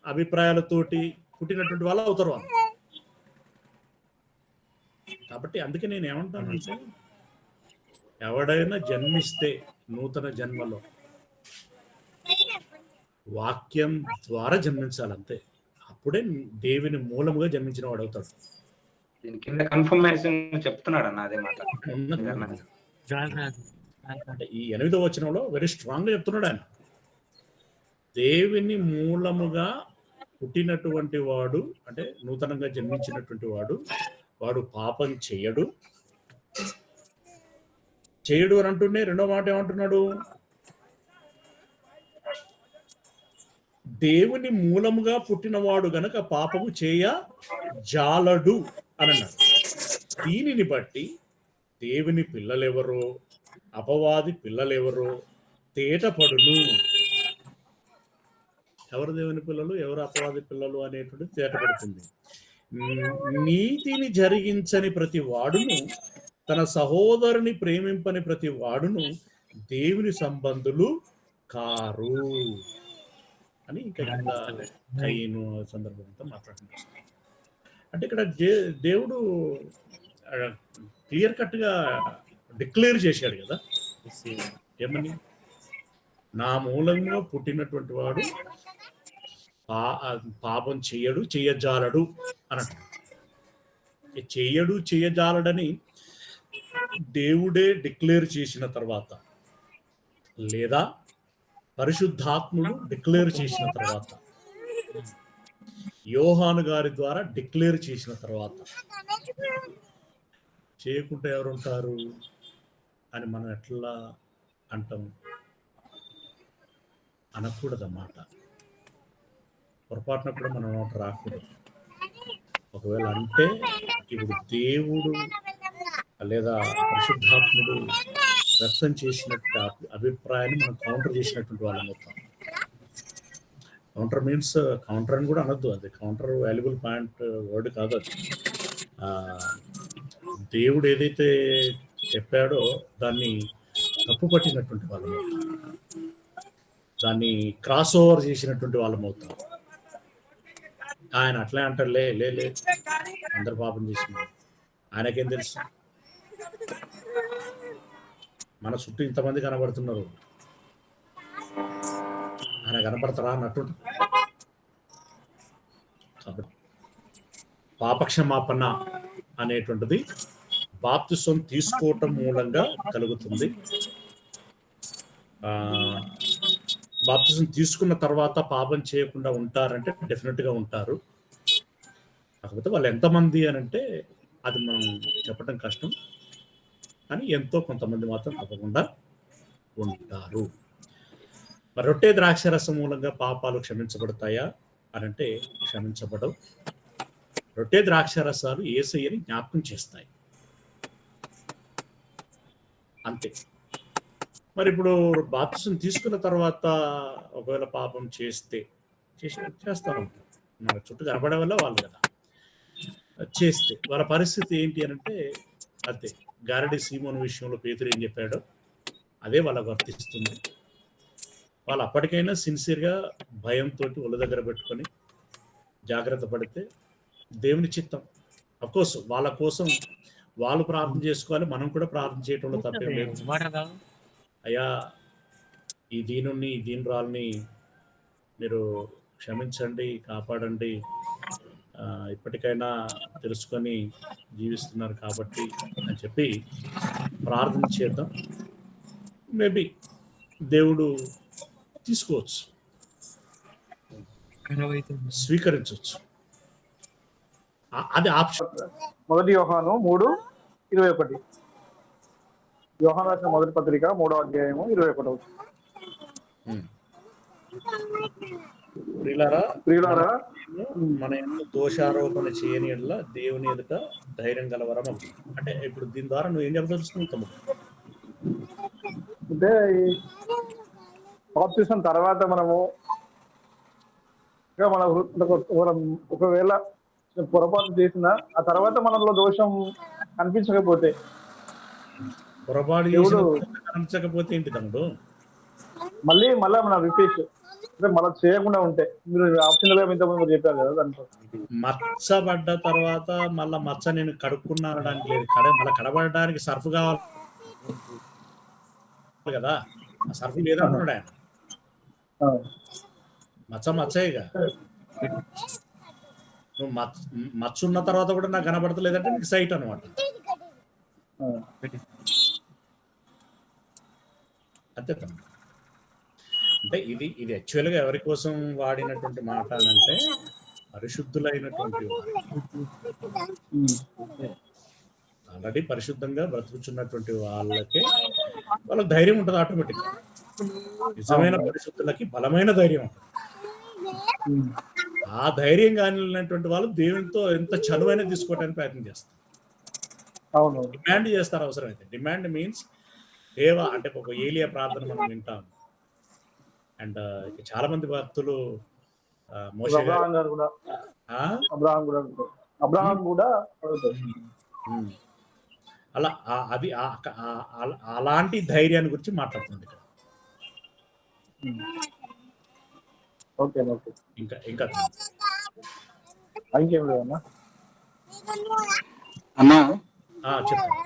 అభిప్రాయాలతోటి పుట్టినటువంటి వాళ్ళు అవుతారు వాళ్ళు. కాబట్టి అందుకే నేను ఏమంటానంటే, ఎవడైనా జన్మిస్తే నూతన జన్మలో వాక్యం ద్వారా జన్మించాలంతే. అప్పుడే దేవుని మూలముగా జన్మించిన వాడు అవుతాడు. దీని కింద కన్ఫర్మేషన్ చెప్తున్నాడు అన్న అదే మాట. అంటే ఈ 8వ వచనంలో వెరీ స్ట్రాంగ్ గా చెప్తున్నాడు ఆయన. దేవుని మూలముగా పుట్టినటువంటి వాడు అంటే నూతనంగా జన్మించినటువంటి వాడు పాపం చేయడు. చేయడు అని అంటుండే రెండో మాట ఏమంటున్నాడు? దేవుని మూలముగా పుట్టినవాడు గనక పాపము చేయ జాలడు అని అన్నాడు. దీనిని బట్టి దేవుని పిల్లలెవరో అపవాది పిల్లలెవరో తేటపడును. ఎవరు దేవుని పిల్లలు, ఎవరు అపవాది పిల్లలు అనేటువంటిది తేటపడుతుంది. నీతిని జరిగించని ప్రతి వాడును, తన సహోదరుని ప్రేమింపని ప్రతి వాడును దేవుని సంబంధులు కారు అని ఇంకా కింద కయ్యను సందర్భంతో మాట్లాడుకుంటారు. అంటే ఇక్కడ దేవుడు క్లియర్ కట్ గా డిక్లేర్ చేశాడు కదా, ఏమని, నా మూలంగా పుట్టినటువంటి వాడు పాపం చెయ్యడు చెయ్యజాలడు అన్నట్టు. చెయ్యడు చెయ్యజాలడని దేవుడే డిక్లేర్ చేసిన తర్వాత, లేదా పరిశుద్ధాత్ముడు డిక్లేర్ చేసిన తర్వాత, యోహాను గారి ద్వారా డిక్లేర్ చేసిన తర్వాత చేయకుండా ఎవరుంటారు అని మనం ఎట్లా అంటాం? అనకూడదన్నమాట. పొరపాటున కూడా మనం నోట రాకూడదు. ఒకవేళ అంటే ఇప్పుడు దేవుడు లేదా పరిశుద్ధాత్ముడు వ్యక్తం చేసినట్టు అభిప్రాయాన్ని మనం కౌంటర్ చేసినటువంటి వాళ్ళం అవుతాం. కౌంటర్ మీన్స్ కౌంటర్ అని కూడా అనొద్దు, అది కౌంటర్ వాల్యుబుల్ పాయింట్ వర్డ్ కాదు అది. దేవుడు ఏదైతే చెప్పాడో దాన్ని తప్పు పట్టినటువంటి వాళ్ళం అవుతాం, దాన్ని క్రాస్ ఓవర్ చేసినటువంటి వాళ్ళం అవుతాం. ఆయన అట్లే అంటారు, లే లే లే అందరు పాపం చేసినారు, ఆయనకేం తెలుసు, మన చుట్టూ ఇంతమంది కనబడుతున్నారు, ఆయన కనపడతారా అన్నట్టు. కాబట్టి పాపక్షమాపణ అనేటువంటిది బాప్తిసం తీసుకోవటం మూలంగా కలుగుతుంది. బాప్తిసం తీసుకున్న తర్వాత పాపం చేయకుండా ఉంటారంటే డెఫినెట్గా ఉంటారు. కాకపోతే వాళ్ళు ఎంతమంది అని అంటే అది మనం చెప్పడం కష్టం, కానీ ఎంతో కొంతమంది మాత్రం తప్పకుండా ఉంటారు. మరి రొట్టె ద్రాక్షరసం మూలంగా పాపాలు క్షమించబడతాయా అని అంటే క్షమించబడవు. రొట్టె ద్రాక్షరసాలు యేసయ్యని జ్ఞాపకం చేస్తాయి, అంతే. మరి ఇప్పుడు బాప్తిసం తీసుకున్న తర్వాత ఒకవేళ పాపం చేస్తా ఉంటారు, మన చుట్టూ కనబడే వల్ల వాళ్ళు కదా, చేస్తే వాళ్ళ పరిస్థితి ఏంటి అని అంటే అదే గారడి సీమోను విషయంలో పేతురు ఏం చెప్పాడో అదే వాళ్ళకు వర్తిస్తుంది. వాళ్ళు అప్పటికైనా సిన్సియర్గా భయంతో ఒళ్ళ దగ్గర పెట్టుకొని జాగ్రత్త పడితే దేవుని చిత్తం. అఫ్కోర్స్ వాళ్ళ కోసం వాళ్ళు ప్రార్థన చేసుకోవాలి, మనం కూడా ప్రార్థన చేయటంలో తప్పేం లేదు. అయ్యా ఈ దీనురాల్ని మీరు క్షమించండి, కాపాడండి, ఇప్పటికైనా తెలుసుకొని జీవిస్తున్నారు కాబట్టి అని చెప్పి ప్రార్థన చేద్దాం. మేబీ దేవుడు తీసుకోవచ్చు, స్వీకరించవచ్చు, అది ఆప్షన్. 1 యోహాను 3:21, యోహాను రాసిన మొదటి పత్రిక 3వ అధ్యాయము 21. ప్రియులారా, మన దోషారోపణ చేయని ఎడల దేవుని ఎదుట ధైర్యం గలవరం అవుతుంది. అంటే ఇప్పుడు దీని ద్వారా నువ్వు ఏం చెప్పదలుచుకుంటావు? అంటే బాప్తిసం తర్వాత మనము ఒకవేళ పొరపాటు చేసిన ఆ తర్వాత మనలో దోషం కనిపించకపోతే, పొరపాటు కనిపించకపోతే ఏంటి తమ్ముడు? మళ్ళా మన రిపీట్ అంటే మళ్ళీ చేయకుండా ఉంటే, మీరు ఆప్షనల్ గా ఇంతకుముందు చెప్పారు కదా, దాంట్లో మచ్చ పడ్డ తర్వాత మళ్ళా మచ్చ నేను కడుక్కున్నా అనడానికి లేదు, మళ్ళీ కడబడడానికి సర్ఫ్ కావాలి కదా, ఆ సర్ఫ్ లేదంటున్నాడు ఆయన. మచ్చగా నువ్వు మచ్చ ఉన్న తర్వాత కూడా నాకు కనబడతలేదంటే నీకు సైట్ అనమాట, అంతే తమ్ముడు. అంటే ఇది యాక్చువల్గా ఎవరి కోసం వాడినటువంటి మాట అని అంటే పరిశుద్ధులైనటువంటి ఆల్రెడీ పరిశుద్ధంగా బ్రతుకుచున్నటువంటి వాళ్ళకే వాళ్ళకి ధైర్యం ఉంటుంది ఆటోమేటిక్. నిజమైన పరిశుద్ధులకి బలమైన ధైర్యం ఉంటుంది. ఆ ధైర్యం కానిటువంటి వాళ్ళు దేవునితో ఎంత చనువైనా తీసుకోవడానికి ప్రయత్నం చేస్తారు, డిమాండ్ చేస్తారు అవసరమైతే. డిమాండ్ మీన్స్ దేవా అంటే ఒక ఏలియా ప్రార్థన మనం వింటాం. అండ్ చాలా మంది భక్తులు మోషే గారు అబ్రహాం గారు కూడా ఆ? అబ్రహాం కూడా అబ్రహాం కూడా అడుగుతాడు. ఉమ్. అలా అది అలాంటి ధైర్యాన్ని గురించి మాట్లాడుతుంది ఇక్కడ. ఓకే ఓకే, ఇంకా ఇంకా ఇంకేం లేదన్నా. అన్నా చెప్పండి.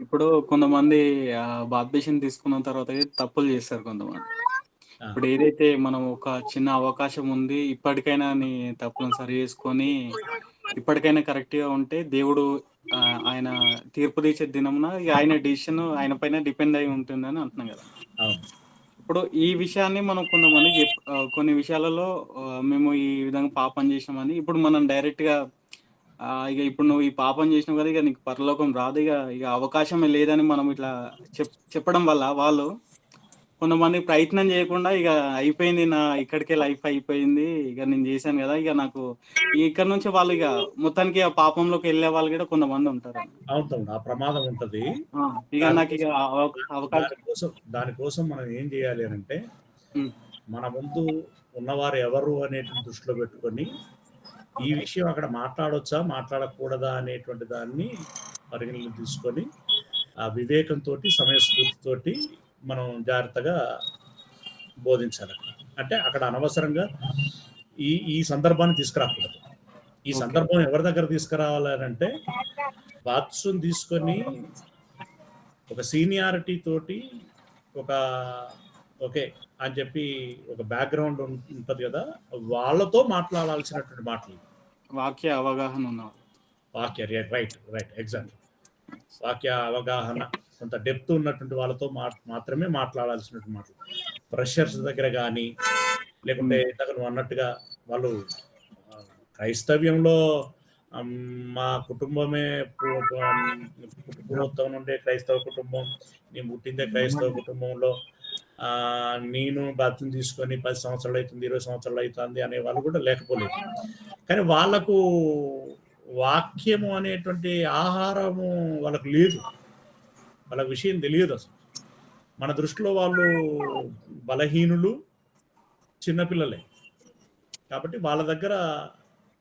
ఇప్పుడు కొంతమంది బాప్టిజం తీసుకున్న తర్వాత తప్పులు చేస్తారు కొంతమంది. ఇప్పుడు ఏదైతే మనం ఒక చిన్న అవకాశం ఉంది, ఇప్పటికైనా నీ తప్పులను సరి చేసుకొని ఇప్పటికైనా కరెక్ట్ గా ఉంటే దేవుడు ఆయన తీర్పు తీసే దినమున ఇక ఆయన డిసిషన్ ఆయన పైన డిపెండ్ అయి ఉంటుందని అంటున్నాం కదా. అవును. ఇప్పుడు ఈ విషయాన్ని మనం కొంతమందికి కొన్ని విషయాలలో మేము ఈ విధంగా పాపం చేసినామని ఇప్పుడు మనం డైరెక్ట్ గా ఇక ఇప్పుడు నువ్వు ఈ పాపం చేసినావు కదా, ఇక నీకు పరలోకం రాదు, ఇక ఇక అవకాశమే లేదని మనం ఇట్లా చెప్పడం వల్ల వాళ్ళు కొంతమంది ప్రయత్నం చేయకుండా ఇక అయిపోయింది, నా ఇక్కడికే లైఫ్ అయిపోయింది, ఇక నేను చేశాను కదా, ఇక నాకు ఇక్కడ నుంచి వాళ్ళు ఇక మొత్తానికి ఆ పాపంలోకి వెళ్ళే వాళ్ళు కూడా కొంతమంది ఉంటారు. అవుతుంది, ఆ ప్రమాదం ఉంటది. ఇక నాకు ఇక అవకాశం దానికోసం మనం ఏం చేయాలి అంటే, మన ముందు ఉన్నవారు ఎవరు అనేటువంటి దృష్టిలో పెట్టుకొని ఈ విషయం అక్కడ మాట్లాడొచ్చా మాట్లాడకూడదా అనేటువంటి దాన్ని పరిగణలో తీసుకొని ఆ వివేకంతో సమయస్ఫూర్తితోటి మనం జాగ్రత్తగా బోధించాలి. అంటే అక్కడ అనవసరంగా ఈ సందర్భాన్ని తీసుకురాకూడదు. ఈ సందర్భం ఎవరి దగ్గర తీసుకురావాలంటే బాప్టిజం తీసుకొని ఒక సీనియారిటీ తోటి ఒక ఓకే అని చెప్పి ఒక బ్యాక్గ్రౌండ్ ఉంటుంది కదా, వాళ్ళతో మాట్లాడాల్సినటువంటి మాటలు. వాక్య అవగాహన ఉన్నవాళ్ళు, వాక్య రైట్ ఎగ్జాక్ట్ వాక్య అవగాహన కొంత డెప్త్ ఉన్నటువంటి వాళ్ళతో మాత్రమే మాట్లాడాల్సినటువంటి మాటలు. ప్రెషర్స్ దగ్గర కానీ లేకుంటే ఇంతకు నువ్వు అన్నట్టుగా వాళ్ళు క్రైస్తవ్యంలో మా కుటుంబమే పూర్వోత్తరం నుండే క్రైస్తవ కుటుంబం, నేను పుట్టిందే క్రైస్తవ కుటుంబంలో, నేను బాప్తిజం తీసుకొని 10 సంవత్సరాలు అవుతుంది, 20 సంవత్సరాలు అవుతుంది అనే వాళ్ళు కూడా లేకపోలేదు. కానీ వాళ్ళకు వాక్యము అనేటువంటి ఆహారము వాళ్ళకు లేదు, వాళ్ళ విషయం తెలియదు అసలు. మన దృష్టిలో వాళ్ళు బలహీనులు, చిన్నపిల్లలే. కాబట్టి వాళ్ళ దగ్గర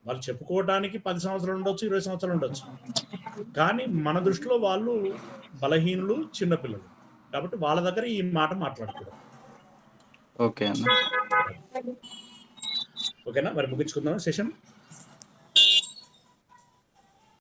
వాళ్ళు చెప్పుకోవడానికి 10 సంవత్సరాలు ఉండొచ్చు, 20 సంవత్సరాలు ఉండొచ్చు, కానీ మన దృష్టిలో వాళ్ళు బలహీనులు, చిన్నపిల్లలు. కాబట్టి వాళ్ళ దగ్గర ఈ మాట మాట్లాడకూడదు. ఓకే అన్న, ఓకేనా, మరి ముగించుకుందాం సెషన్.